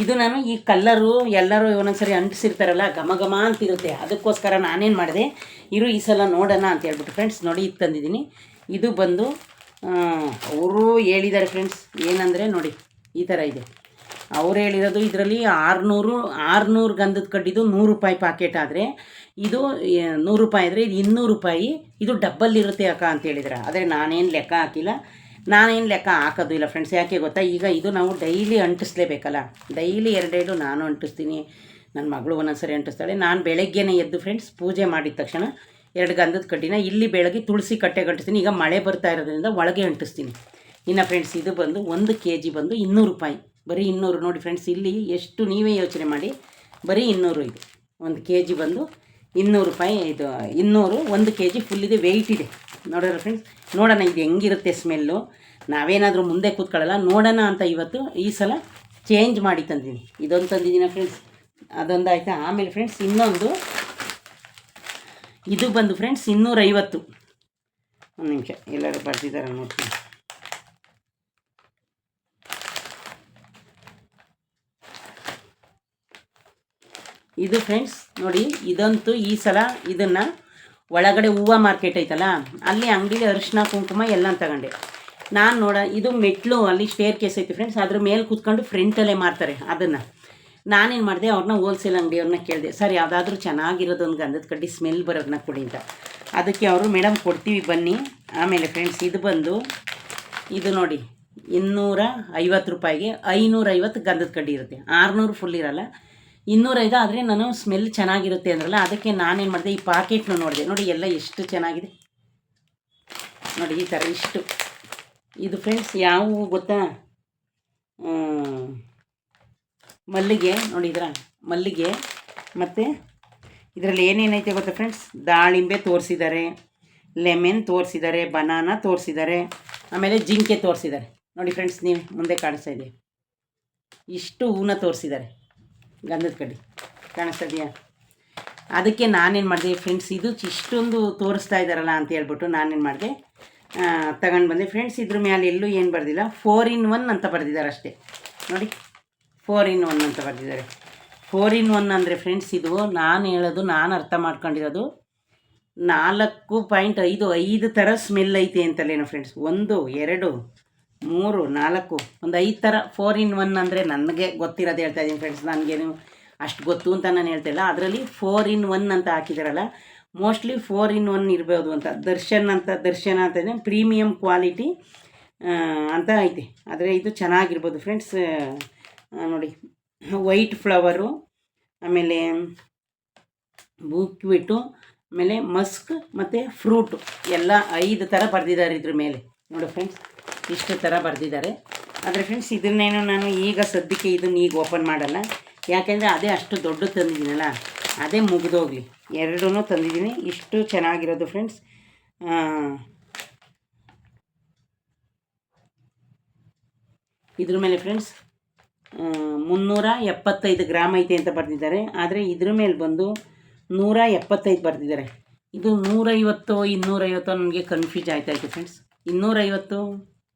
ಇದು ನಾನು ಈ ಕಲ್ಲರು ಎಲ್ಲರೂ ಒಂದೊಂದ್ಸರಿ ಅಂಟಿಸಿರ್ತಾರಲ್ಲ, ಘಮ ಘಮ ಅಂತಿರುತ್ತೆ. ಅದಕ್ಕೋಸ್ಕರ ನಾನೇನು ಮಾಡಿದೆ, ಈ ಸಲ ನೋಡೋಣ ಅಂತ ಹೇಳ್ಬಿಟ್ಟು ಫ್ರೆಂಡ್ಸ್ ನೋಡಿ ಇದು ತಂದಿದ್ದೀನಿ. ಇದು ಬಂದು ಅವರು ಹೇಳಿದ್ದಾರೆ ಫ್ರೆಂಡ್ಸ್, ಏನಂದರೆ ನೋಡಿ ಈ ಥರ ಇದೆ. ಅವ್ರು ಹೇಳಿರೋದು ಇದರಲ್ಲಿ 600 ಗಂಧದ ಕಡ್ಡಿದು 100 ರೂಪಾಯಿ ಪಾಕೆಟ್. ಆದರೆ ಇದು 100 ರೂಪಾಯಿ ಆದರೆ ಇದು 200 ರೂಪಾಯಿ. ಇದು ಡಬ್ಬಲ್ಲಿರುತ್ತೆ ಅಕ್ಕ ಅಂತ ಹೇಳಿದ್ರೆ. ಆದರೆ ನಾನೇನು ಲೆಕ್ಕ ಹಾಕಿಲ್ಲ. ನಾನೇನು ಲೆಕ್ಕ ಹಾಕೋದು ಇಲ್ಲ ಫ್ರೆಂಡ್ಸ್. ಯಾಕೆ ಗೊತ್ತಾ, ಈಗ ಇದು ನಾವು ಡೈಲಿ ಅಂಟಿಸ್ಲೇಬೇಕಲ್ಲ. ಡೈಲಿ ಎರಡೆರಡು ನಾನು ಅಂಟಿಸ್ತೀನಿ, ನನ್ನ ಮಗಳು ಒಂದೊಂದ್ಸರಿ ಅಂಟಿಸ್ತಾಳೆ. ನಾನು ಬೆಳಗ್ಗೆನೇ ಎದ್ದು ಫ್ರೆಂಡ್ಸ್ ಪೂಜೆ ಮಾಡಿದ ತಕ್ಷಣ 2 ಗಂಧದ ಕಡ್ಡಿನ ಇಲ್ಲಿ ಬೆಳಗ್ಗೆ ತುಳಸಿ ಕಟ್ಟೆಗೆ ಅಂಟಿಸ್ತೀನಿ. ಈಗ ಮಳೆ ಬರ್ತಾ ಇರೋದ್ರಿಂದ ಒಳಗೆ ಅಂಟಿಸ್ತೀನಿ. ಇನ್ನು ಫ್ರೆಂಡ್ಸ್ ಇದು ಬಂದು 1 kg ಬಂದು 200 ರೂಪಾಯಿ, ಬರೀ 200. ನೋಡಿ ಫ್ರೆಂಡ್ಸ್, ಇಲ್ಲಿ ಎಷ್ಟು ನೀವೇ ಯೋಚನೆ ಮಾಡಿ, ಬರೀ 200 ಇದು. 1 kg ಬಂದು 200 ರೂಪಾಯಿ. ಇದು 200 1 kg ಫುಲ್ ಇದೆ, ವೆಯ್ಟ್ ಇದೆ. ನೋಡೋಣ ಫ್ರೆಂಡ್ಸ್, ನೋಡೋಣ ಇದು ಹೆಂಗಿರುತ್ತೆ ಸ್ಮೆಲ್ಲು. ನಾವೇನಾದರೂ ಮುಂದೆ ಕೂತ್ಕೊಳ್ಳಲ್ಲ, ನೋಡೋಣ ಅಂತ ಇವತ್ತು ಈ ಸಲ ಚೇಂಜ್ ಮಾಡಿ ತಂದಿದ್ದೀನಿ. ಇದೊಂದು ತಂದಿದ್ದೀನಿ ಫ್ರೆಂಡ್ಸ್, ಅದೊಂದು ಆಯಿತಾ. ಆಮೇಲೆ ಫ್ರೆಂಡ್ಸ್ ಇನ್ನೊಂದು ಇದು ಬಂದು ಫ್ರೆಂಡ್ಸ್ 250. ಒಂದು ನಿಮಿಷ, ಎಲ್ಲರೂ ಬರ್ತಿದ್ದಾರೆ ನೋಡ್ತೀನಿ. ಇದು ಫ್ರೆಂಡ್ಸ್ ನೋಡಿ, ಇದಂತೂ ಈ ಸಲ ಇದನ್ನು ಒಳಗಡೆ ಹೂವು ಮಾರ್ಕೆಟ್ ಐತಲ್ಲ, ಅಲ್ಲಿ ಅಂಗಡಿಲಿ ಅರಿಶಿನ ಕುಂಕುಮ ಎಲ್ಲ ತಗೊಂಡೆ ನಾನು. ಇದು ಮೆಟ್ಲು ಅಲ್ಲಿ ಸ್ಟೇರ್ ಕೇಸ್ ಐತೆ ಫ್ರೆಂಡ್ಸ್, ಅದ್ರ ಮೇಲೆ ಕೂತ್ಕೊಂಡು ಫ್ರಂಟಲ್ಲೇ ಮಾರ್ತಾರೆ. ಅದನ್ನು ನಾನೇನು ಮಾಡಿದೆ, ಅವ್ರನ್ನ ಹೋಲ್ಸೇಲ್ ಅಂಗಡಿಯವ್ರನ್ನ ಕೇಳಿದೆ, ಸರ್ ಯಾವುದಾದ್ರೂ ಚೆನ್ನಾಗಿರೋದೊಂದು ಗಂಧದ ಕಡ್ಡಿ ಸ್ಮೆಲ್ ಬರೋದನ್ನ ಕೊಡಿ ಅಂತ. ಅದಕ್ಕೆ ಅವರು ಮೇಡಮ್ ಕೊಡ್ತೀವಿ ಬನ್ನಿ. ಆಮೇಲೆ ಫ್ರೆಂಡ್ಸ್ ಇದು ಬಂದು ಇದು ನೋಡಿ 250 ರೂಪಾಯಿಗೆ 550 ಗಂಧದ ಕಡ್ಡಿ ಇರುತ್ತೆ. 600 ಫುಲ್ ಇರೋಲ್ಲ, 205. ಆದರೆ ನಾನು ಸ್ಮೆಲ್ ಚೆನ್ನಾಗಿರುತ್ತೆ ಅಂದ್ರಲ್ಲ, ಅದಕ್ಕೆ ನಾನೇನು ಮಾಡಿದೆ, ಈ ಪಾಕೆಟ್ನ ನೋಡಿದೆ. ನೋಡಿ ಎಲ್ಲ ಎಷ್ಟು ಚೆನ್ನಾಗಿದೆ ನೋಡಿ, ಈ ಥರ ಇಷ್ಟು. ಇದು ಫ್ರೆಂಡ್ಸ್ ಯಾವುವು ಗೊತ್ತಾ, ಮಲ್ಲಿಗೆ ನೋಡಿದ್ರ, ಮಲ್ಲಿಗೆ. ಮತ್ತು ಇದರಲ್ಲಿ ಏನೇನೈತೆ ಗೊತ್ತಾ ಫ್ರೆಂಡ್ಸ್, ದಾಳಿಂಬೆ ತೋರಿಸಿದ್ದಾರೆ, ಲೆಮನ್ ತೋರಿಸಿದ್ದಾರೆ, ಬನಾನಾ ತೋರಿಸಿದ್ದಾರೆ, ಆಮೇಲೆ ಜಿಂಕೆ ತೋರಿಸಿದ್ದಾರೆ. ನೋಡಿ ಫ್ರೆಂಡ್ಸ್, ನೀವು ಮುಂದೆ ಕಾಣಿಸ್ತಾ ಇದೆ, ಇಷ್ಟು ಹೂನ ತೋರಿಸಿದ್ದಾರೆ ಗಂಧದ ಕಡ್ಡಿ, ಕಾಣಿಸ್ತಾ ಇದೆಯಾ? ಅದಕ್ಕೆ ನಾನೇನು ಮಾಡಿದೆ ಫ್ರೆಂಡ್ಸ್, ಇದು ಇಷ್ಟೊಂದು ತೋರಿಸ್ತಾ ಇದ್ದಾರಲ್ಲ ಅಂತ ಹೇಳ್ಬಿಟ್ಟು ನಾನೇನು ಮಾಡಿದೆ, ತಗೊಂಡು ಬಂದೆ ಫ್ರೆಂಡ್ಸ್. ಇದ್ರ ಮೇಲೆ ಎಲ್ಲೂ ಏನು ಬರೆದಿಲ್ಲ, 4 in 1 ಅಂತ ಬರೆದಿದ್ದಾರೆ ಅಷ್ಟೇ. ನೋಡಿ 4 in 1 ಅಂತ ಬರೆದಿದ್ದಾರೆ. 4 in 1 ಅಂದರೆ ಫ್ರೆಂಡ್ಸ್, ಇದು ನಾನು ಹೇಳೋದು, ನಾನು ಅರ್ಥ ಮಾಡ್ಕೊಂಡಿರೋದು 4.5 ಥರ ಸ್ಮೆಲ್ ಐತೆ ಅಂತಲೇನೋ ಫ್ರೆಂಡ್ಸ್. 1 2 3 4 ಒಂದು 5 ಥರ 4 in 1 ಅಂದರೆ ನನಗೆ ಗೊತ್ತಿರೋದು ಹೇಳ್ತಾ ಇದ್ದೀನಿ ಫ್ರೆಂಡ್ಸ್. ನನಗೇನು ಅಷ್ಟು ಗೊತ್ತು ಅಂತ ನಾನು ಹೇಳ್ತಾಯಿಲ್ಲ. ಅದರಲ್ಲಿ 4 in 1 ಅಂತ ಹಾಕಿದಾರಲ್ಲ, ಮೋಸ್ಟ್ಲಿ 4 in 1 ಇರ್ಬೋದು ಅಂತ. ದರ್ಶನ ಅಂತಲೇ ಪ್ರೀಮಿಯಮ್ ಕ್ವಾಲಿಟಿ ಅಂತ ಐತೆ. ಆದರೆ ಇದು ಚೆನ್ನಾಗಿರ್ಬೋದು ಫ್ರೆಂಡ್ಸ್. ನೋಡಿ ವೈಟ್ ಫ್ಲವರು, ಆಮೇಲೆ ಬೂಕ್ವಿಟ್ಟು, ಆಮೇಲೆ ಮಸ್ಕ್ ಮತ್ತು ಫ್ರೂಟು ಎಲ್ಲ 5 ಥರ ಬರೆದಿದ್ದಾರೆ ಇದ್ರ ಮೇಲೆ. ನೋಡಿ ಫ್ರೆಂಡ್ಸ್, ಇಷ್ಟು ಥರ ಬರೆದಿದ್ದಾರೆ. ಆದರೆ ಫ್ರೆಂಡ್ಸ್ ಇದನ್ನೇನು ನಾನು ಈಗ ಸದ್ಯಕ್ಕೆ ಇದನ್ನು ಈಗ ಓಪನ್ ಮಾಡಲ್ಲ, ಯಾಕೆಂದರೆ ಅದೇ ಅಷ್ಟು ದೊಡ್ಡ ತಂದಿದ್ದೀನಲ್ಲ, ಅದೇ ಮುಗಿದೋಗಲಿ. 2 ತಂದಿದ್ದೀನಿ. ಇಷ್ಟು ಚೆನ್ನಾಗಿರೋದು ಫ್ರೆಂಡ್ಸ್. ಇದ್ರ ಮೇಲೆ ಫ್ರೆಂಡ್ಸ್ 375 ಗ್ರಾಮ್ ಐತೆ ಅಂತ ಬರೆದಿದ್ದಾರೆ. ಆದರೆ ಇದ್ರ ಮೇಲೆ ಬಂದು 175 ಬರೆದಿದ್ದಾರೆ. ಇದು 150 250 ನನಗೆ ಕನ್ಫ್ಯೂಸ್ ಆಯ್ತಾಯಿತು ಫ್ರೆಂಡ್ಸ್. 250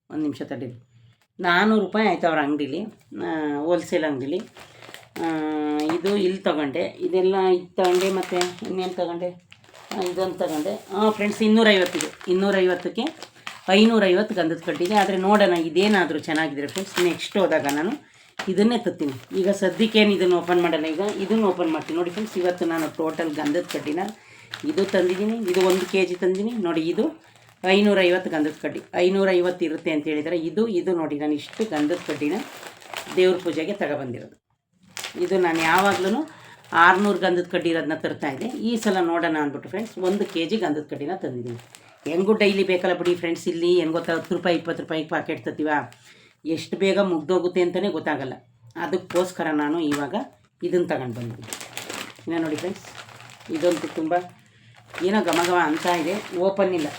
ಒಂದು ನಿಮಿಷ ತಡೀರಿ, 400 ರೂಪಾಯಿ ಆಯಿತು ಅವ್ರ ಅಂಗಡೀಲಿ, ಹೋಲ್ಸೇಲ್ ಅಂಗಡೀಲಿ. ಇದು ಇಲ್ಲಿ ತಗೊಂಡೆ, ಇದೆಲ್ಲ ಇದು ತಗೊಂಡೆ. ಮತ್ತು ಇನ್ನೇನು ತಗೊಂಡೆ, ಇದೊಂದು ತಗೊಂಡೆ. ಫ್ರೆಂಡ್ಸ್ 250 ಇದು. 250ಕ್ಕೆ 550 ಗಂಧದ ಕಡ್ಡಿದೆ. ಆದರೆ ನೋಡೋಣ ಇದೇನಾದರೂ ಚೆನ್ನಾಗಿದ್ರೆ ಫ್ರೆಂಡ್ಸ್, ನೆಕ್ಸ್ಟ್ ಹೋದಾಗ ನಾನು ಇದನ್ನೇ ತತ್ತೀನಿ. ಈಗ ಸದ್ಯಕ್ಕೇನು ಇದನ್ನು ಓಪನ್ ಮಾಡಲ್ಲ, ಈಗ ಇದನ್ನು ಓಪನ್ ಮಾಡ್ತೀನಿ. ನೋಡಿ ಫ್ರೆಂಡ್ಸ್, ಇವತ್ತು ನಾನು ಟೋಟಲ್ ಗಂಧದ ಕಡ್ಡಿನ ಇದು ತಂದಿದ್ದೀನಿ. ಇದು 1 kg ತಂದಿದ್ದೀನಿ. ನೋಡಿ ಇದು 550 ಗಂಧದ ಕಡ್ಡಿ, 550 ಇರುತ್ತೆ ಅಂತ ಹೇಳಿದರೆ, ಇದು ನೋಡಿ ನಾನು ಇಷ್ಟು ಗಂಧದ ಕಡ್ಡಿನ ದೇವ್ರ ಪೂಜೆಗೆ ತಗೊಬಂದಿರೋದು. ಇದು ನಾನು ಯಾವಾಗಲೂ 600 ಗಂಧದ ಕಡ್ಡಿ ಇರೋದನ್ನ ತರ್ತಾಯಿದ್ದೆ. ಈ ಸಲ ನೋಡೋಣ ಅಂದ್ಬಿಟ್ಟು ಫ್ರೆಂಡ್ಸ್ 1 kg ಗಂಧದ ಕಡ್ಡಿನ ತಂದಿದ್ದೀನಿ. ಹೆಂಗೂ ಡೈಲಿ ಬೇಕಲ್ಲ ಬಿಡಿ ಫ್ರೆಂಡ್ಸ್. ಇಲ್ಲಿ ಏನು ಗೊತ್ತಾ, 10 ರೂಪಾಯಿ 20 ರೂಪಾಯಿಗೆ ಪಾಕೆಟ್ ತತ್ತೀವ, ಎಷ್ಟು ಬೇಗ ಮುಗ್ದೋಗುತ್ತೆ ಅಂತಲೇ ಗೊತ್ತಾಗಲ್ಲ. ಅದಕ್ಕೋಸ್ಕರ ನಾನು ಇವಾಗ ಇದನ್ನು ತಗೊಂಡು ಬಂದಿದ್ದೀನಿ. ಇನ್ನು ನೋಡಿ ಫ್ರೆಂಡ್ಸ್, ಇದಂತೂ ತುಂಬ ಏನೋ ಘಮ ಅಂತ ಇದೆ, ಓಪನ್ ಇಲ್ಲ.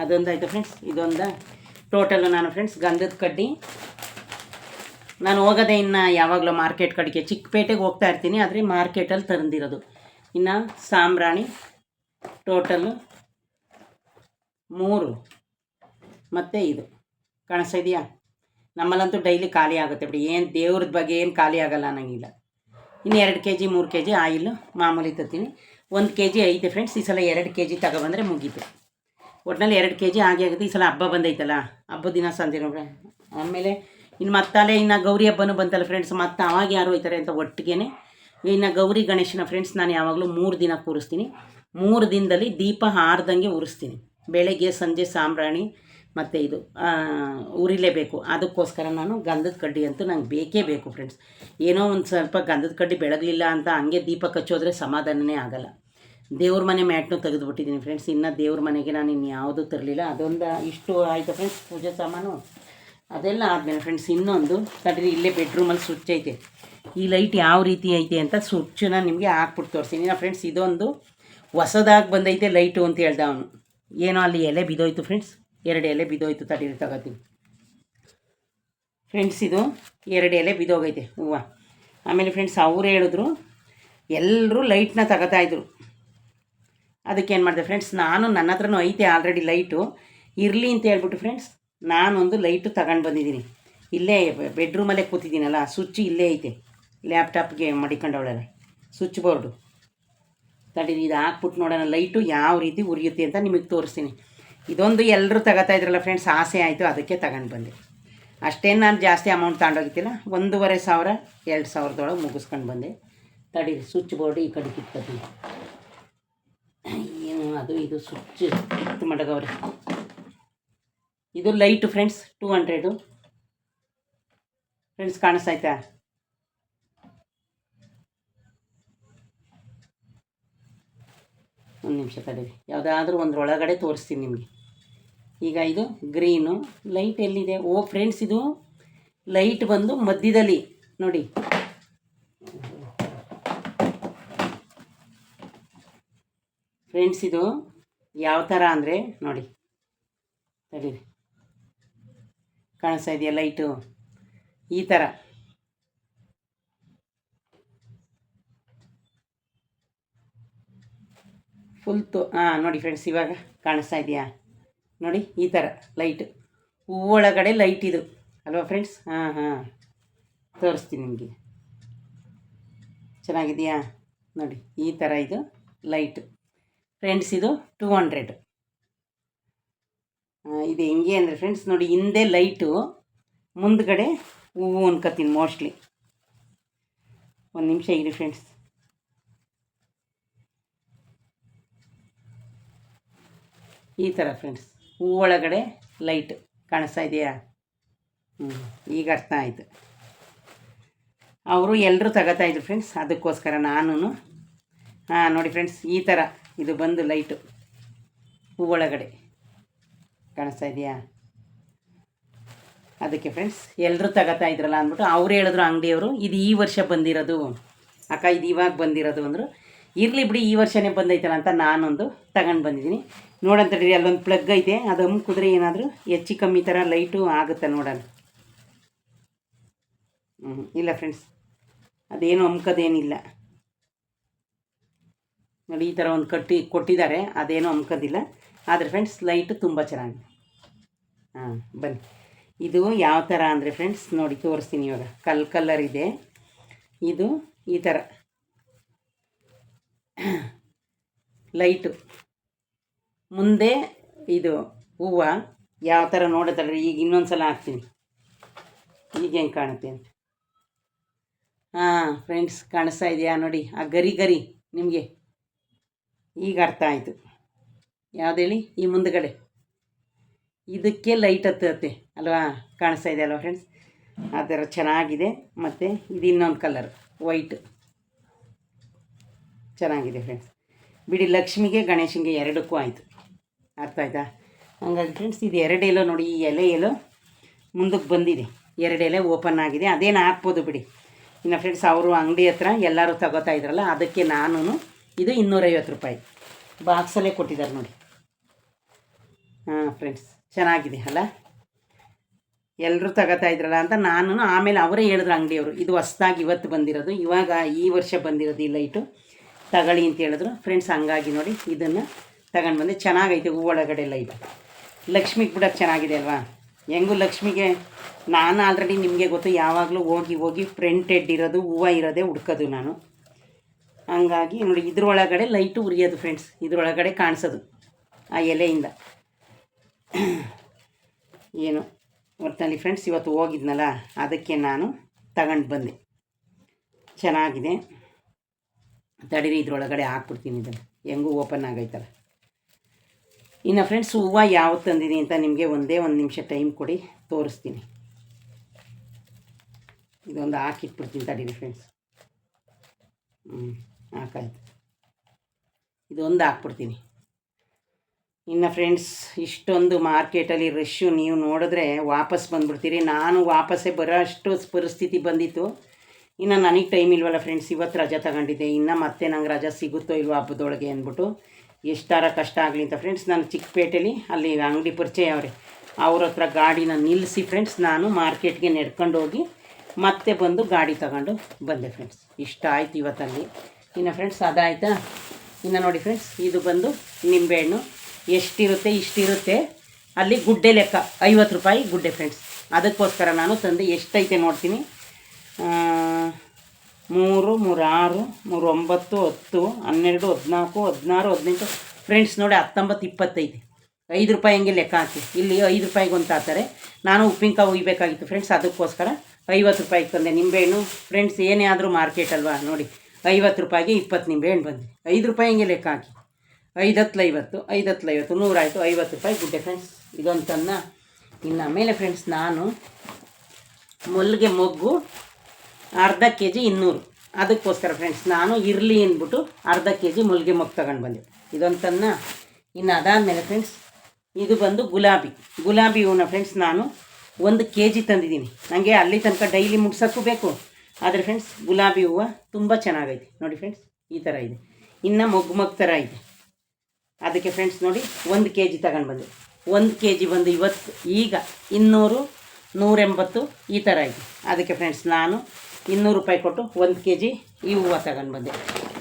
ಅದೊಂದಾಯಿತು ಫ್ರೆಂಡ್ಸ್. ಇದೊಂದು ಟೋಟಲು ನಾನು ಫ್ರೆಂಡ್ಸ್ ಗಂಧದ ಕಡ್ಡಿ ನಾನು ಹೋಗೋದೇ ಇನ್ನು ಯಾವಾಗಲೂ ಮಾರ್ಕೆಟ್ ಕಡೆಗೆ, ಚಿಕ್ಕಪೇಟೆಗೆ ಹೋಗ್ತಾ ಇರ್ತೀನಿ, ಆದರೆ ಮಾರ್ಕೆಟಲ್ಲಿ ತಂದಿರೋದು. ಇನ್ನು ಸಾಂಬ್ರಾಣಿ ಟೋಟಲ್ಲು 3 ಮತ್ತು ಇದು ಕಾಣಿಸ್ತಾ ಇದೆಯಾ. ನಮ್ಮಲ್ಲಂತೂ ಡೈಲಿ ಖಾಲಿ ಆಗುತ್ತೆ ಬಿಡಿ, ಏನು ದೇವ್ರದ ಬಗ್ಗೆ ಏನು ಖಾಲಿ ಆಗೋಲ್ಲ ಅನ್ನೋಂಗಿಲ್ಲ. ಇನ್ನು 2 kg 3 kg ಆಯಿಲು ಮಾಮೂಲಿ ತತ್ತೀನಿ. 1 kg ಐತೆ ಫ್ರೆಂಡ್ಸ್. ಈ ಸಲ 2 kg ತಗೊಬಂದರೆ ಮುಗೀತು. ಒಟ್ಟಿನಲ್ಲಿ 2 kg ಆಗೇ ಆಗುತ್ತೆ. ಈ ಸಲ ಹಬ್ಬ ಬಂದೈತಲ್ಲ, ಹಬ್ಬದ ದಿನ ಸಂಜೆ ನೋಡ್ರೆ. ಆಮೇಲೆ ಇನ್ನು ಮತ್ತಲ್ಲೇ ಇನ್ನು ಗೌರಿ ಹಬ್ಬನೂ ಬಂತಲ್ಲ ಫ್ರೆಂಡ್ಸ್, ಮತ್ತು ಅವಾಗ ಯಾರು ಹೋಯ್ತಾರೆ ಅಂತ ಒಟ್ಟಿಗೆ. ಇನ್ನು ಗೌರಿ ಗಣೇಶನ ಫ್ರೆಂಡ್ಸ್ ನಾನು ಯಾವಾಗಲೂ 3 ದಿನ ಕೂರಿಸ್ತೀನಿ. 3 ದಿನದಲ್ಲಿ ದೀಪ ಹಾರ್ದಂಗೆ ಉರಿಸ್ತೀನಿ. ಬೆಳಗ್ಗೆ ಸಂಜೆ ಸಾಂಬ್ರಾಣಿ, ಮತ್ತು ಇದು ಉರಿಲೇಬೇಕು. ಅದಕ್ಕೋಸ್ಕರ ನಾನು ಗಂಧದ ಕಡ್ಡಿ ಅಂತೂ ನಂಗೆ ಬೇಕೇ ಬೇಕು ಫ್ರೆಂಡ್ಸ್. ಏನೋ ಒಂದು ಸ್ವಲ್ಪ ಗಂಧದ ಕಡ್ಡಿ ಬೆಳಗಲಿಲ್ಲ ಅಂತ ಹಂಗೆ ದೀಪ ಕಚ್ಚೋದ್ರೆ ಸಮಾಧಾನನೇ ಆಗಲ್ಲ. ದೇವ್ರ ಮನೆ ಮ್ಯಾಟ್ನೂ ತೆಗೆದುಬಿಟ್ಟಿದ್ದೀನಿ ಫ್ರೆಂಡ್ಸ್. ಇನ್ನು ದೇವ್ರ ಮನೆಗೆ ನಾನು ಇನ್ಯಾವುದೂ ತರಲಿಲ್ಲ. ಅದೊಂದು ಇಷ್ಟು ಆಯಿತು ಫ್ರೆಂಡ್ಸ್ ಪೂಜೆ ಸಾಮಾನು. ಅದೆಲ್ಲ ಆದಮೇಲೆ ಫ್ರೆಂಡ್ಸ್ ಇನ್ನೊಂದು ತಡೀರಿ, ಇಲ್ಲೇ ಬೆಡ್ರೂಮಲ್ಲಿ ಸ್ವಿಚ್ ಐತೆ. ಈ ಲೈಟ್ ಯಾವ ರೀತಿ ಐತೆ ಅಂತ ಸ್ವಿಚ್ಚನ್ನ ನಿಮಗೆ ಹಾಕ್ಬಿಟ್ಟು ತೋರಿಸ್ತೀನಿ ನಾ ಫ್ರೆಂಡ್ಸ್. ಇದೊಂದು ಹೊಸದಾಗಿ ಬಂದೈತೆ ಲೈಟು ಅಂತ ಹೇಳ್ದ ಅವನು. ಏನೋ ಅಲ್ಲಿ ಎಲೆ ಬಿದ್ದೋಯ್ತು ಫ್ರೆಂಡ್ಸ್, 2 ಎಲೆ ಬಿದ್ದೋಯ್ತು. ತಡೀರಿ ತಗೋತೀನಿ ಫ್ರೆಂಡ್ಸ್. ಇದು 2 ಎಲೆ ಬಿದ್ದೋಗೈತೆ ಹೂವು. ಆಮೇಲೆ ಫ್ರೆಂಡ್ಸ್ ಅವ್ರು ಹೇಳಿದ್ರು ಎಲ್ಲರೂ ಲೈಟ್ನ ತಗೋತಾಯಿದ್ರು. ಅದಕ್ಕೇನು ಮಾಡಿದೆ ಫ್ರೆಂಡ್ಸ್, ನಾನು ನನ್ನ ಹತ್ರನೂ ಐತೆ ಆಲ್ರೆಡಿ ಲೈಟು, ಇರಲಿ ಅಂತ ಹೇಳ್ಬಿಟ್ಟು ಫ್ರೆಂಡ್ಸ್ ನಾನೊಂದು ಲೈಟು ತಗೊಂಡು ಬಂದಿದ್ದೀನಿ. ಇಲ್ಲೇ ಬೆಡ್ರೂಮಲ್ಲೇ ಕೂತಿದ್ದೀನಲ್ಲ, ಸ್ವಿಚ್ ಇಲ್ಲೇ ಐತೆ, ಲ್ಯಾಪ್ಟಾಪ್ಗೆ ಮಡಿಕೊಂಡವಳಲ್ಲ ಸ್ವಿಚ್ ಬೋರ್ಡು. ತಡೀರಿ ಇದು ಹಾಕ್ಬಿಟ್ಟು ನೋಡೋಣ ಲೈಟು ಯಾವ ರೀತಿ ಉರಿಯುತ್ತೆ ಅಂತ ನಿಮಗೆ ತೋರಿಸ್ತೀನಿ. ಇದೊಂದು ಎಲ್ಲರೂ ತಗೋತಾಯಿದ್ರಲ್ಲ ಫ್ರೆಂಡ್ಸ್, ಆಸೆ ಆಯಿತು, ಅದಕ್ಕೆ ತಗೊಂಡು ಬಂದೆ. ಅಷ್ಟೇನು ನಾನು ಜಾಸ್ತಿ ಅಮೌಂಟ್ ತಗೊಂಡೋಗಿತ್ತಿಲ್ಲ, 1,500 2,000ದೊಳಗೆ ಮುಗಿಸ್ಕೊಂಡು ಬಂದೆ. ತಡೀರಿ ಸ್ವಿಚ್ ಬೋರ್ಡು ಈ ಕಡೆ ಕಿತ್ಕೊತೀನಿ. ಏನು ಅದು ಇದು ಸ್ವಿಚ್ ಕಿತ್ತು ಮಡಗವ್ರೆ. ಇದು ಲೈಟು ಫ್ರೆಂಡ್ಸ್ 200 ಫ್ರೆಂಡ್ಸ್, ಕಾಣಿಸ್ತಾಯ್ತಾ? ಒಂದು ನಿಮಿಷ ತಡೀರಿ, ಯಾವುದಾದ್ರೂ ಒಂದರೊಳಗಡೆ ತೋರಿಸ್ತೀನಿ ನಿಮಗೆ. ಈಗ ಇದು ಗ್ರೀನು ಲೈಟ್ ಎಲ್ಲಿದೆ? ಓ ಫ್ರೆಂಡ್ಸ್, ಇದು ಲೈಟ್ ಬಂದು ಮಧ್ಯದಲ್ಲಿ ನೋಡಿ. ಫ್ರೆಂಡ್ಸ್ ಇದು ಯಾವ ಥರ ಅಂದರೆ ನೋಡಿ, ತಡೀರಿ ಕಾಣಿಸ್ತಾ ಇದೆಯಾ ಲೈಟು? ಈ ಥರ ನೋಡಿ ಫ್ರೆಂಡ್ಸ್, ಇವಾಗ ಕಾಣಿಸ್ತಾ ಇದೆಯಾ ನೋಡಿ? ಈ ಥರ ಲೈಟು, ಹೂವೊಳಗಡೆ ಲೈಟ್ ಇದು ಅಲ್ವಾ ಫ್ರೆಂಡ್ಸ್? ತೋರಿಸ್ತೀನಿ ನಿಮಗೆ. ಚೆನ್ನಾಗಿದೆಯಾ ನೋಡಿ? ಈ ಥರ ಇದು ಲೈಟು ಫ್ರೆಂಡ್ಸ್. ಇದು 200. ಇದು ಹೆಂಗೆ ಅಂದರೆ ಫ್ರೆಂಡ್ಸ್ ನೋಡಿ, ಹಿಂದೆ ಲೈಟು, ಮುಂದ್ಗಡೆ ಹೂವು ಅನ್ಕೋತೀನಿ ಮೋಸ್ಟ್ಲಿ. ಒಂದು ನಿಮಿಷ ಇರಿ ಫ್ರೆಂಡ್ಸ್. ಈ ಥರ ಫ್ರೆಂಡ್ಸ್, ಹೂವೊಳಗಡೆ ಲೈಟ್ ಕಾಣಿಸ್ತಾ ಇದೆಯಾ? ಈಗ ಅರ್ಥ ಆಯಿತು. ಅವರು ಎಲ್ಲರೂ ತಗೋತಾಯಿದ್ರು ಫ್ರೆಂಡ್ಸ್, ಅದಕ್ಕೋಸ್ಕರ ನಾನು ನೋಡಿ ಫ್ರೆಂಡ್ಸ್, ಈ ಥರ ಇದು ಬಂದು ಲೈಟು ಹೂವೊಳಗಡೆ ಕಾಣಿಸ್ತಾ ಇದೆಯಾ? ಅದಕ್ಕೆ ಫ್ರೆಂಡ್ಸ್ ಎಲ್ಲರೂ ತಗೋತಾ ಇದ್ರಲ್ಲ ಅಂದ್ಬಿಟ್ಟು ಅವ್ರು ಹೇಳಿದ್ರು, ಅಂಗಡಿಯವರು, ಇದು ಈ ವರ್ಷ ಬಂದಿರೋದು ಅಕ್ಕ, ಇದು ಇವಾಗ ಬಂದಿರೋದು ಅಂದರು. ಇರಲಿ ಬಿಡಿ, ಈ ವರ್ಷವೇ ಬಂದೈತಲ್ಲ ಅಂತ ನಾನೊಂದು ತಗೊಂಡು ಬಂದಿದ್ದೀನಿ. ನೋಡಂತೇಳಿ ಅಲ್ಲೊಂದು ಪ್ಲಗ್ ಐತೆ, ಅದು ಅಮ್ಕಿದ್ರೆ ಏನಾದರೂ ಹೆಚ್ಚು ಕಮ್ಮಿ ಥರ ಲೈಟು ಆಗುತ್ತೆ ನೋಡೋಣ. ಇಲ್ಲ ಫ್ರೆಂಡ್ಸ್, ಅದೇನು ಅಮ್ಕೋದೇನಿಲ್ಲ ನೋಡಿ. ಈ ಥರ ಒಂದು ಕೊಟ್ಟಿದ್ದಾರೆ, ಅದೇನೂ ಅಮ್ಕೋದಿಲ್ಲ. ಆದರೆ ಫ್ರೆಂಡ್ಸ್ ಲೈಟು ತುಂಬ ಚೆನ್ನಾಗಿದೆ. ಬನ್ನಿ, ಇದು ಯಾವ ಥರ ಅಂದರೆ ಫ್ರೆಂಡ್ಸ್ ನೋಡಿ ತೋರಿಸ್ತೀನಿ. ಇವಾಗ ಕಲರ್ ಇದೆ. ಇದು ಈ ಥರ ಲೈಟು, ಮುಂದೆ ಇದು ಹೂವು ಯಾವ ಥರ ನೋಡುತ್ತಲ್ರಿ. ಈಗ ಇನ್ನೊಂದು ಸಲ ಹಾಕ್ತೀನಿ, ಈಗ ಹೆಂಗೆ ಕಾಣುತ್ತೆ ಅಂತ. ಫ್ರೆಂಡ್ಸ್ ಕಾಣಿಸ್ತಾ ಇದೆಯಾ ನೋಡಿ? ಆ ಗರಿ ನಿಮಗೆ ಈಗ ಅರ್ಥ ಆಯಿತು. ಯಾವ್ದು ಹೇಳಿ? ಈ ಮುಂದುಗಡೆ ಇದಕ್ಕೆ ಲೈಟ್ ಹತ್ತುತ್ತೆ ಅಲ್ವಾ? ಕಾಣಿಸ್ತಾ ಇದೆ ಅಲ್ವಾ ಫ್ರೆಂಡ್ಸ್? ಆ ಥರ ಚೆನ್ನಾಗಿದೆ. ಮತ್ತು ಇದು ಇನ್ನೊಂದು ಕಲರ್ ವೈಟ್ ಚೆನ್ನಾಗಿದೆ ಫ್ರೆಂಡ್ಸ್. ಬಿಡಿ, ಲಕ್ಷ್ಮಿಗೆ ಗಣೇಶನಿಗೆ ಎರಡಕ್ಕೂ ಆಯಿತು. ಅರ್ಥ ಆಯ್ತಾ? ಹಂಗಾಗಿ ಫ್ರೆಂಡ್ಸ್ ಇದು 2 ಎಲೆ ನೋಡಿ, ಈ ಎಲೆ ಮುಂದಕ್ಕೆ ಬಂದಿದೆ, 2 ಎಲೆ ಓಪನ್ ಆಗಿದೆ. ಅದೇನು ಹಾಕ್ಬೋದು ಬಿಡಿ. ಇನ್ನು ಫ್ರೆಂಡ್ಸ್ ಅವರು ಅಂಗಡಿ ಹತ್ರ ಎಲ್ಲರೂ ತಗೋತಾ ಇದ್ರಲ್ಲ, ಅದಕ್ಕೆ ನಾನು ಇದು 250 ರೂಪಾಯಿ ಬಾಕ್ಸಲ್ಲೇ ಕೊಟ್ಟಿದ್ದಾರೆ ನೋಡಿ. ಫ್ರೆಂಡ್ಸ್ ಚೆನ್ನಾಗಿದೆ ಅಲ್ಲ? ಎಲ್ಲರೂ ತಗೋತಾ ಇದ್ರಲ್ಲ ಅಂತ ನಾನು, ಆಮೇಲೆ ಅವರೇ ಹೇಳಿದ್ರು ಅಂಗಡಿಯವರು, ಇದು ಹೊಸ್ದಾಗಿ ಇವತ್ತು ಬಂದಿರೋದು, ಇವಾಗ ಈ ವರ್ಷ ಬಂದಿರೋದು ಈ ಲೈಟು ತಗೊಳ್ಳಿ ಅಂತ ಹೇಳಿದ್ರು ಫ್ರೆಂಡ್ಸ್. ಹಂಗಾಗಿ ನೋಡಿ ಇದನ್ನು ತಗೊಂಡು ಬಂದೆ. ಚೆನ್ನಾಗೈತೆ ಹೂವೊಳಗಡೆ ಲೈಟ್. ಲಕ್ಷ್ಮಿಗೆ ಬಿಡೋಕ್ಕೆ ಚೆನ್ನಾಗಿದೆ ಅಲ್ವಾ? ಹೆಂಗೂ ಲಕ್ಷ್ಮಿಗೆ ನಾನು ಆಲ್ರೆಡಿ ನಿಮಗೆ ಗೊತ್ತು, ಯಾವಾಗಲೂ ಹೋಗಿ ಪ್ರಿಂಟೆಡ್ ಇರೋದು ಹೂವು ಇರೋದೇ ಹುಡ್ಕೋದು ನಾನು. ಹಂಗಾಗಿ ನೋಡಿ ಇದ್ರೊಳಗಡೆ ಲೈಟು ಉರಿಯೋದು ಫ್ರೆಂಡ್ಸ್, ಇದ್ರೊಳಗಡೆ ಕಾಣಿಸೋದು ಆ ಎಲೆಯಿಂದ. ಏನು ಒಟ್ಟಿನಲ್ಲಿ ಫ್ರೆಂಡ್ಸ್ ಇವತ್ತು ಹೋಗಿದ್ನಲ್ಲ, ಅದಕ್ಕೆ ನಾನು ತಗೊಂಡು ಬಂದೆ. ಚೆನ್ನಾಗಿದೆ. ತಡೀರಿ ಇದ್ರೊಳಗಡೆ ಹಾಕ್ಬಿಡ್ತೀನಿ. ಇದನ್ನು ಹೆಂಗೂ ಓಪನ್ ಆಗೈತಲ್ಲ. ಇನ್ನು ಫ್ರೆಂಡ್ಸ್ ಹೂವು ಯಾವ್ದು ತಂದಿದ್ದೀನಿ ಅಂತ ನಿಮಗೆ ಒಂದೇ ಒಂದು ನಿಮಿಷ ಟೈಮ್ ಕೊಡಿ, ತೋರಿಸ್ತೀನಿ. ಇದೊಂದು ಹಾಕಿಟ್ಬಿಡ್ತೀನಿ ತಡೀರಿ ಫ್ರೆಂಡ್ಸ್. ಹಾಕಾಯ್ತು, ಇದೊಂದು ಹಾಕ್ಬಿಡ್ತೀನಿ. ಇನ್ನು ಫ್ರೆಂಡ್ಸ್ ಇಷ್ಟೊಂದು ಮಾರ್ಕೆಟಲ್ಲಿ ರಶ್ಶು ನೀವು ನೋಡಿದ್ರೆ ವಾಪಸ್ ಬಂದುಬಿಡ್ತೀರಿ. ನಾನು ವಾಪಸ್ಸೇ ಬರೋ ಅಷ್ಟು ಪರಿಸ್ಥಿತಿ ಬಂದಿತ್ತು. ಇನ್ನು ನನಗೆ ಟೈಮ್ ಇಲ್ವಲ್ಲ ಫ್ರೆಂಡ್ಸ್, ಇವತ್ತು ರಜೆ ತಗೊಂಡಿದ್ದೆ. ಇನ್ನು ಮತ್ತೆ ನಂಗೆ ರಜೆ ಸಿಗುತ್ತೋ ಇಲ್ವೋ ಹಬ್ಬದೊಳಗೆ ಅಂದ್ಬಿಟ್ಟು ಎಷ್ಟಾರ ಕಷ್ಟ ಆಗಲಿ ಅಂತ ಫ್ರೆಂಡ್ಸ್ ನಾನು ಚಿಕ್ಕಪೇಟೆಲಿ ಅಲ್ಲಿ ಅಂಗಡಿ ಪರಿಚಯ ಅವ್ರೆ, ಅವ್ರ ಹತ್ರ ಗಾಡಿನ ನಿಲ್ಲಿಸಿ ಫ್ರೆಂಡ್ಸ್ ನಾನು ಮಾರ್ಕೆಟ್ಗೆ ನಡ್ಕೊಂಡು ಹೋಗಿ ಮತ್ತೆ ಬಂದು ಗಾಡಿ ತಗೊಂಡು ಬಂದೆ ಫ್ರೆಂಡ್ಸ್. ಇಷ್ಟ ಆಯ್ತು ಇವತ್ತಲ್ಲಿ. ಇನ್ನು ಫ್ರೆಂಡ್ಸ್ ಅದಾಯ್ತಾ. ಇನ್ನು ನೋಡಿ ಫ್ರೆಂಡ್ಸ್, ಇದು ಬಂದು ನಿಂಬೆಹಣ್ಣು ಎಷ್ಟಿರುತ್ತೆ ಇಷ್ಟಿರುತ್ತೆ. ಅಲ್ಲಿ ಗುಡ್ಡೆ ಲೆಕ್ಕ 50 ರೂಪಾಯಿ ಗುಡ್ಡೆ ಫ್ರೆಂಡ್ಸ್. ಅದಕ್ಕೋಸ್ಕರ ನಾನು ತಂದೆ ಎಷ್ಟೈತೆ ನೋಡ್ತೀನಿ. 3, 3, 6, 3, 9, 10, 12, 14, 16, 18 ಫ್ರೆಂಡ್ಸ್ ನೋಡಿ 19, 25. 5 ರೂಪಾಯಿ ಹಂಗೆ ಲೆಕ್ಕ ಹಾಕಿ. ಇಲ್ಲಿ 5 ರೂಪಾಯಿಗೆ ಒಂದು ತಾತಾರೆ. ನಾನು ಉಪ್ಪಿನಕಾಯಿ ಉಯ್ಬೇಕಾಗಿತ್ತು ಫ್ರೆಂಡ್ಸ್, ಅದಕ್ಕೋಸ್ಕರ 50 ರೂಪಾಯಿಗೆ ತಂದೆ ನಿಂಬೆಹಣ್ಣು ಫ್ರೆಂಡ್ಸ್. ಏನೇ ಆದರೂ ಮಾರ್ಕೆಟ್ ಅಲ್ವಾ ನೋಡಿ, 50 ರೂಪಾಯಿಗೆ 20 ನಿಂಬೆಹಣ್ಣು ಬಂದಿದೆ. 5 ರೂಪಾಯಿ ಹಂಗೆ ಲೆಕ್ಕ ಹಾಕಿ. 5 10 50, 5 10 50, 100 ಆಯಿತು. 50 ರೂಪಾಯಿ ಗುಡ್ಡೆ ಫ್ರೆಂಡ್ಸ್. ಇದೊಂದು ತನ್ನ. ಇನ್ನು ಆಮೇಲೆ ಫ್ರೆಂಡ್ಸ್ ನಾನು ಮಲ್ಲಿಗೆ ಮೊಗ್ಗು ಅರ್ಧ kg 200. ಅದಕ್ಕೋಸ್ಕರ ಫ್ರೆಂಡ್ಸ್ ನಾನು ಇರಲಿ ಅಂದ್ಬಿಟ್ಟು ಅರ್ಧ kg ಮಲ್ಲಿಗೆ ಮೊಗ್ಗು ತಗೊಂಡು ಬಂದೆ. ಇದೊಂದು ತನ್ನ. ಇನ್ನು ಅದಾದಮೇಲೆ ಫ್ರೆಂಡ್ಸ್ ಇದು ಬಂದು ಗುಲಾಬಿ ಹೂವನ್ನ ಫ್ರೆಂಡ್ಸ್ ನಾನು 1 kg ತಂದಿದ್ದೀನಿ. ನನಗೆ ಅಲ್ಲಿ ತನಕ ಡೈಲಿ ಮುಡ್ಸೋಕ್ಕೂ ಬೇಕು. ಆದರೆ ಫ್ರೆಂಡ್ಸ್ ಗುಲಾಬಿ ಹೂವು ತುಂಬ ಚೆನ್ನಾಗೈತೆ ನೋಡಿ ಫ್ರೆಂಡ್ಸ್. ಈ ಥರ ಇದೆ. ಇನ್ನು ಮೊಗ್ಗು ಥರ ಇದೆ. ಅದಕ್ಕೆ ಫ್ರೆಂಡ್ಸ್ ನೋಡಿ 1 kg ತಗೊಂಡು ಬಂದೆ. 1 kg ಬಂದು ಇವತ್ತು ಈಗ 200, 180 ಈ ಥರ ಇದೆ. ಅದಕ್ಕೆ ಫ್ರೆಂಡ್ಸ್ ನಾನು 200 ರೂಪಾಯಿ ಕೊಟ್ಟು 1 kg ಈ ಹೂವು ತಗೊಂಡು ಬಂದೆ.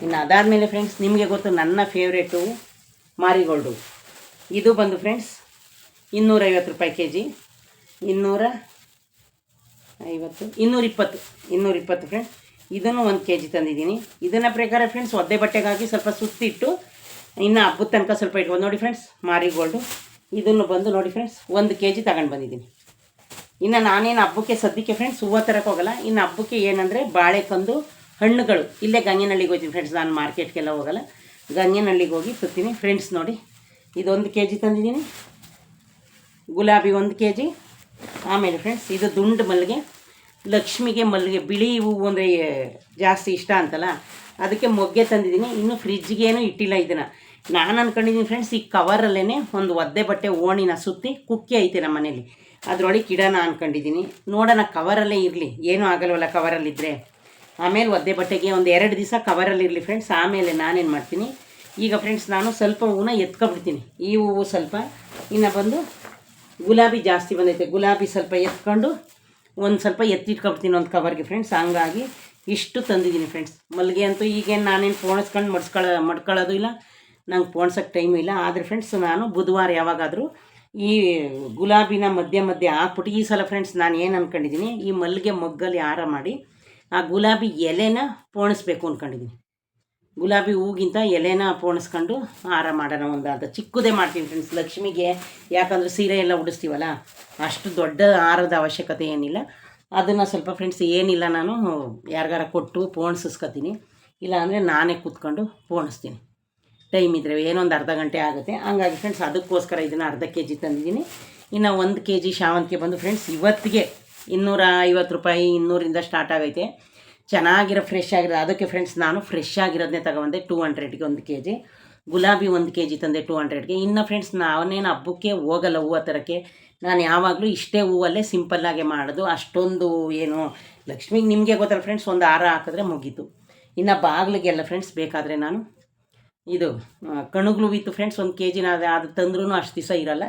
ಇನ್ನು ಅದಾದಮೇಲೆ ಫ್ರೆಂಡ್ಸ್ ನಿಮಗೆ ಗೊತ್ತು ನನ್ನ ಫೇವ್ರೇಟು ಮಾರಿಗೋಲ್ಡ್ ಹೂವು. ಇದು ಬಂದು ಫ್ರೆಂಡ್ಸ್ 250 ರೂಪಾಯಿ kg. 220 ಫ್ರೆಂಡ್ಸ್. ಇದನ್ನು 1 kg ತಂದಿದ್ದೀನಿ. ಇದನ್ನು ಪ್ರಕಾರ ಫ್ರೆಂಡ್ಸ್ ಒದ್ದೆ ಬಟ್ಟೆಗಾಗಿ ಸ್ವಲ್ಪ ಸುತ್ತಿಟ್ಟು ಇನ್ನು ಹಬ್ಬದ ತನಕ ಸ್ವಲ್ಪ ಇಟ್ಕೊಂಡು ನೋಡಿ ಫ್ರೆಂಡ್ಸ್ ಮಾರಿಗೋಲ್ಡು. ಇದನ್ನು ಬಂದು ನೋಡಿ ಫ್ರೆಂಡ್ಸ್ 1 kg ತಗೊಂಡು ಬಂದಿದ್ದೀನಿ. ಇನ್ನು ನಾನೇನು ಹಬ್ಬಕ್ಕೆ ಸದ್ಯಕ್ಕೆ ಫ್ರೆಂಡ್ಸ್ ಹೂವು ತರಕ್ಕೆ ಹೋಗಲ್ಲ. ಇನ್ನು ಹಬ್ಬಕ್ಕೆ ಏನಂದರೆ ಬಾಳೆಕಂದು ಹಣ್ಣುಗಳು ಇಲ್ಲೇ ಗಂಗೆನಹಳ್ಳಿಗೆ ಹೋಗ್ತೀನಿ ಫ್ರೆಂಡ್ಸ್. ನಾನು ಮಾರ್ಕೆಟ್ಗೆಲ್ಲ ಹೋಗಲ್ಲ, ಗಂಗೆನಹಳ್ಳಿಗೆ ಹೋಗಿ ತರ್ತೀನಿ ಫ್ರೆಂಡ್ಸ್. ನೋಡಿ ಇದು 1 kg ತಂದಿದ್ದೀನಿ. ಗುಲಾಬಿ 1 kg. ಆಮೇಲೆ ಫ್ರೆಂಡ್ಸ್ ಇದು ದುಂಡು ಮಲ್ಲಿಗೆ. ಲಕ್ಷ್ಮಿಗೆ ಮಲ್ಲಿಗೆ ಬಿಳಿ ಹೂವು ಅಂದರೆ ಜಾಸ್ತಿ ಇಷ್ಟ ಅಂತಲ್ಲ, ಅದಕ್ಕೆ ಮೊಗ್ಗೆ ತಂದಿದ್ದೀನಿ. ಇನ್ನು ಫ್ರಿಜ್ಗೇನು ಇಟ್ಟಿಲ್ಲ ಇದನ್ನು. ನಾನು ಅಂದ್ಕೊಂಡಿದ್ದೀನಿ ಫ್ರೆಂಡ್ಸ್ ಈ ಕವರಲ್ಲೇ ಒಂದು ಒದ್ದೆ ಬಟ್ಟೆ ಓಣಿನ ಸುತ್ತಿ ಕುಕ್ಕೆ ಐತೆ ನಮ್ಮ ಮನೇಲಿ, ಅದರೊಳಗೆ ಇಡೋಣ ಅಂದ್ಕೊಂಡಿದ್ದೀನಿ. ನೋಡೋಣ ಕವರಲ್ಲೇ ಇರಲಿ, ಏನೂ ಆಗಲ್ವಲ್ಲ ಕವರಲ್ಲಿದ್ದರೆ. ಆಮೇಲೆ ಒದ್ದೆ ಬಟ್ಟೆಗೆ ಒಂದು 2 ದಿವಸ ಕವರಲ್ಲಿರಲಿ ಫ್ರೆಂಡ್ಸ್. ಆಮೇಲೆ ನಾನೇನು ಮಾಡ್ತೀನಿ ಈಗ ಫ್ರೆಂಡ್ಸ್ ನಾನು ಸ್ವಲ್ಪ ಹೂವನ್ನ ಎತ್ಕೊಬಿಡ್ತೀನಿ. ಈ ಹೂವು ಸ್ವಲ್ಪ, ಇನ್ನು ಬಂದು ಗುಲಾಬಿ ಜಾಸ್ತಿ ಬಂದೈತೆ. ಗುಲಾಬಿ ಸ್ವಲ್ಪ ಎತ್ಕೊಂಡು ಒಂದು ಸ್ವಲ್ಪ ಎತ್ತಿಟ್ಕೊಬಿಡ್ತೀನಿ ಒಂದು ಕವರ್ಗೆ ಫ್ರೆಂಡ್ಸ್. ಹಂಗಾಗಿ ಇಷ್ಟು ತಂದಿದ್ದೀನಿ ಫ್ರೆಂಡ್ಸ್. ಮಲ್ಲಿಗೆ ಅಂತೂ ಈಗೇನು ನಾನೇನು ಪೋಣಿಸ್ಕೊಂಡು ಮಡ್ಕೊಳ್ಳೋದು ಇಲ್ಲ, ನಂಗೆ ಪೋಣ್ಸೋಕ್ಕೆ ಟೈಮು ಇಲ್ಲ. ಆದರೆ ಫ್ರೆಂಡ್ಸ್ ನಾನು ಬುಧವಾರ ಯಾವಾಗಾದರೂ ಈ ಗುಲಾಬಿನ ಮಧ್ಯೆ ಹಾಕ್ಬಿಟ್ಟು ಈ ಸಲ ಫ್ರೆಂಡ್ಸ್ ನಾನು ಏನು ಅಂದ್ಕೊಂಡಿದ್ದೀನಿ, ಈ ಮಲ್ಲಿಗೆ ಮೊಗ್ಗಲ್ಲಿ ಹಾರ ಮಾಡಿ ಆ ಗುಲಾಬಿ ಎಲೆನ ಪೋಣಿಸ್ಬೇಕು ಅಂದ್ಕೊಂಡಿದ್ದೀನಿ. ಗುಲಾಬಿ ಹೂಗಿಂತ ಎಲೆನ ಪೋಣಿಸ್ಕೊಂಡು ಹಾರ ಮಾಡೋಣ ಒಂದು ಅಂತ ಚಿಕ್ಕದೇ ಮಾಡ್ತೀನಿ ಫ್ರೆಂಡ್ಸ್ ಲಕ್ಷ್ಮಿಗೆ. ಯಾಕಂದರೆ ಸೀರೆ ಎಲ್ಲ ಉಡಿಸ್ತೀವಲ್ಲ, ಅಷ್ಟು ದೊಡ್ಡ ಹಾರದ ಅವಶ್ಯಕತೆ ಏನಿಲ್ಲ. ಅದನ್ನು ಸ್ವಲ್ಪ ಫ್ರೆಂಡ್ಸ್ ಏನಿಲ್ಲ ನಾನು ಯಾರಿಗಾರ ಕೊಟ್ಟು ಪೋಣಿಸ್ಕೊತೀನಿ. ಇಲ್ಲ ಅಂದರೆ ನಾನೇ ಕೂತ್ಕೊಂಡು ಪೋಣಿಸ್ತೀನಿ. ಟೈಮ್ ಇದ್ದರೆ ಏನೊಂದು ಅರ್ಧ ಗಂಟೆ ಆಗುತ್ತೆ. ಹಂಗಾಗಿ ಫ್ರೆಂಡ್ಸ್ ಅದಕ್ಕೋಸ್ಕರ ಇದನ್ನು ಅರ್ಧ kg ತಂದಿದ್ದೀನಿ. ಇನ್ನು 1 kg ಶಾವಂತಿಗೆ ಬಂದು ಫ್ರೆಂಡ್ಸ್ ಇವತ್ತಿಗೆ 250 ರೂಪಾಯಿ, 200ರಿಂದ ಸ್ಟಾರ್ಟ್ ಆಗೈತೆ. ಚೆನ್ನಾಗಿರೋ ಫ್ರೆಶ್ ಆಗಿರೋದು. ಅದಕ್ಕೆ ಫ್ರೆಂಡ್ಸ್ ನಾನು ಫ್ರೆಶ್ ಆಗಿರೋದನ್ನೇ ತಗೊಬಂದೆ 200ಗೆ 1 kg. ಗುಲಾಬಿ 1 kg ತಂದೆ 200ಗೆ. ಇನ್ನು ಫ್ರೆಂಡ್ಸ್ ನಾವೇನು ಹಬ್ಬಕ್ಕೆ ಹೋಗಲ್ಲ ಹೂವು ತರೋಕ್ಕೆ. ನಾನು ಯಾವಾಗಲೂ ಇಷ್ಟೇ ಹೂವಲ್ಲೇ ಸಿಂಪಲ್ಲಾಗೆ ಮಾಡೋದು. ಅಷ್ಟೊಂದು ಏನು ಲಕ್ಷ್ಮಿಗೆ ನಿಮಗೆ ಗೊತ್ತಲ್ಲ ಫ್ರೆಂಡ್ಸ್, ಒಂದು ಹಾರ ಹಾಕಿದ್ರೆ ಮುಗೀತು. ಇನ್ನು ಬಾಗಿಲಿಗೆಲ್ಲ ಫ್ರೆಂಡ್ಸ್ ಬೇಕಾದರೆ ನಾನು ಇದು ಕಣಗ್ಲು ಇತ್ತು ಫ್ರೆಂಡ್ಸ್ 1 kg. ಅದು ತಂದ್ರೂ ಅಷ್ಟು ದಿವಸ ಇರೋಲ್ಲ.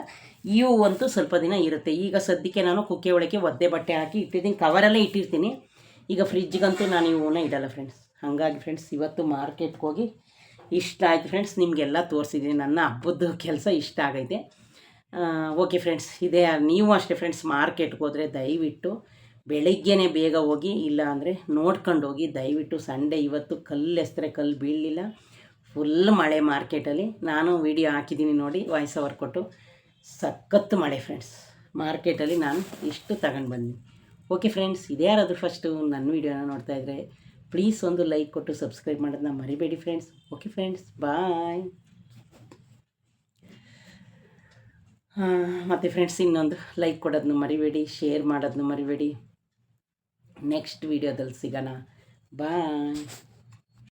ಈ ಹೂವಂತೂ ಸ್ವಲ್ಪ ದಿನ ಇರುತ್ತೆ. ಈಗ ಸದ್ಯಕ್ಕೆ ನಾನು ಕುಕ್ಕೆ ಒಳಗೆ ಒದ್ದೆ ಬಟ್ಟೆ ಹಾಕಿ ಇಟ್ಟಿದ್ದೀನಿ, ಕವರಲ್ಲೇ ಇಟ್ಟಿರ್ತೀನಿ. ಈಗ ಫ್ರಿಜ್ಗಂತೂ ನಾನು ಈ ಹೂವನ್ನ ಇಡಲ್ಲ ಫ್ರೆಂಡ್ಸ್. ಹಾಗಾಗಿ ಫ್ರೆಂಡ್ಸ್ ಇವತ್ತು ಮಾರ್ಕೆಟ್ಗೆ ಹೋಗಿ ಇಷ್ಟ ಆಯಿತು ಫ್ರೆಂಡ್ಸ್. ನಿಮಗೆಲ್ಲ ತೋರಿಸಿದ್ದೀನಿ. ನನ್ನ ಹಬ್ಬದ ಕೆಲಸ ಇಷ್ಟ ಆಗೈತೆ. ಓಕೆ ಫ್ರೆಂಡ್ಸ್, ಇದೇ ನೀವು ಅಷ್ಟೇ ಫ್ರೆಂಡ್ಸ್ ಮಾರ್ಕೆಟ್ಗೆ ಹೋದರೆ ದಯವಿಟ್ಟು ಬೆಳಗ್ಗೆನೇ ಬೇಗ ಹೋಗಿ, ಇಲ್ಲ ಅಂದರೆ ನೋಡ್ಕೊಂಡು ಹೋಗಿ ದಯವಿಟ್ಟು. ಸಂಡೇ ಇವತ್ತು ಕಲ್ಲು ಎಸ್ತರೆ ಕಲ್ಲು ಬೀಳಲಿಲ್ಲ, ಫುಲ್ ಮಳೆ ಮಾರ್ಕೆಟಲ್ಲಿ. ನಾನು ವಿಡಿಯೋ ಹಾಕಿದ್ದೀನಿ ನೋಡಿ, ವಾಯ್ಸ್ ಓವರ್ ಕೊಟ್ಟು. ಸಖತ್ತು ಮಳೆ ಫ್ರೆಂಡ್ಸ್ ಮಾರ್ಕೆಟಲ್ಲಿ. ನಾನು ಇಷ್ಟು ತಗೊಂಡು ಬಂದಿನಿ. ಓಕೆ ಫ್ರೆಂಡ್ಸ್, ಇದೇ ಯಾರಾದರೂ ಫಸ್ಟು ನನ್ನ ವೀಡಿಯೋನ ನೋಡ್ತಾಯಿದ್ರೆ ಪ್ಲೀಸ್ ಒಂದು ಲೈಕ್ ಕೊಟ್ಟು ಸಬ್ಸ್ಕ್ರೈಬ್ ಮಾಡೋದನ್ನ ಮರಿಬೇಡಿ ಫ್ರೆಂಡ್ಸ್. ಓಕೆ ಫ್ರೆಂಡ್ಸ್, ಬಾಯ್. ಮತ್ತು ಫ್ರೆಂಡ್ಸ್ ಇನ್ನೊಂದು ಲೈಕ್ ಕೊಡೋದನ್ನು ಮರಿಬೇಡಿ, ಶೇರ್ ಮಾಡೋದನ್ನು ಮರಿಬೇಡಿ. ನೆಕ್ಸ್ಟ್ ವೀಡಿಯೋದಲ್ಲಿ ಸಿಗೋಣ. ಬಾಯ್.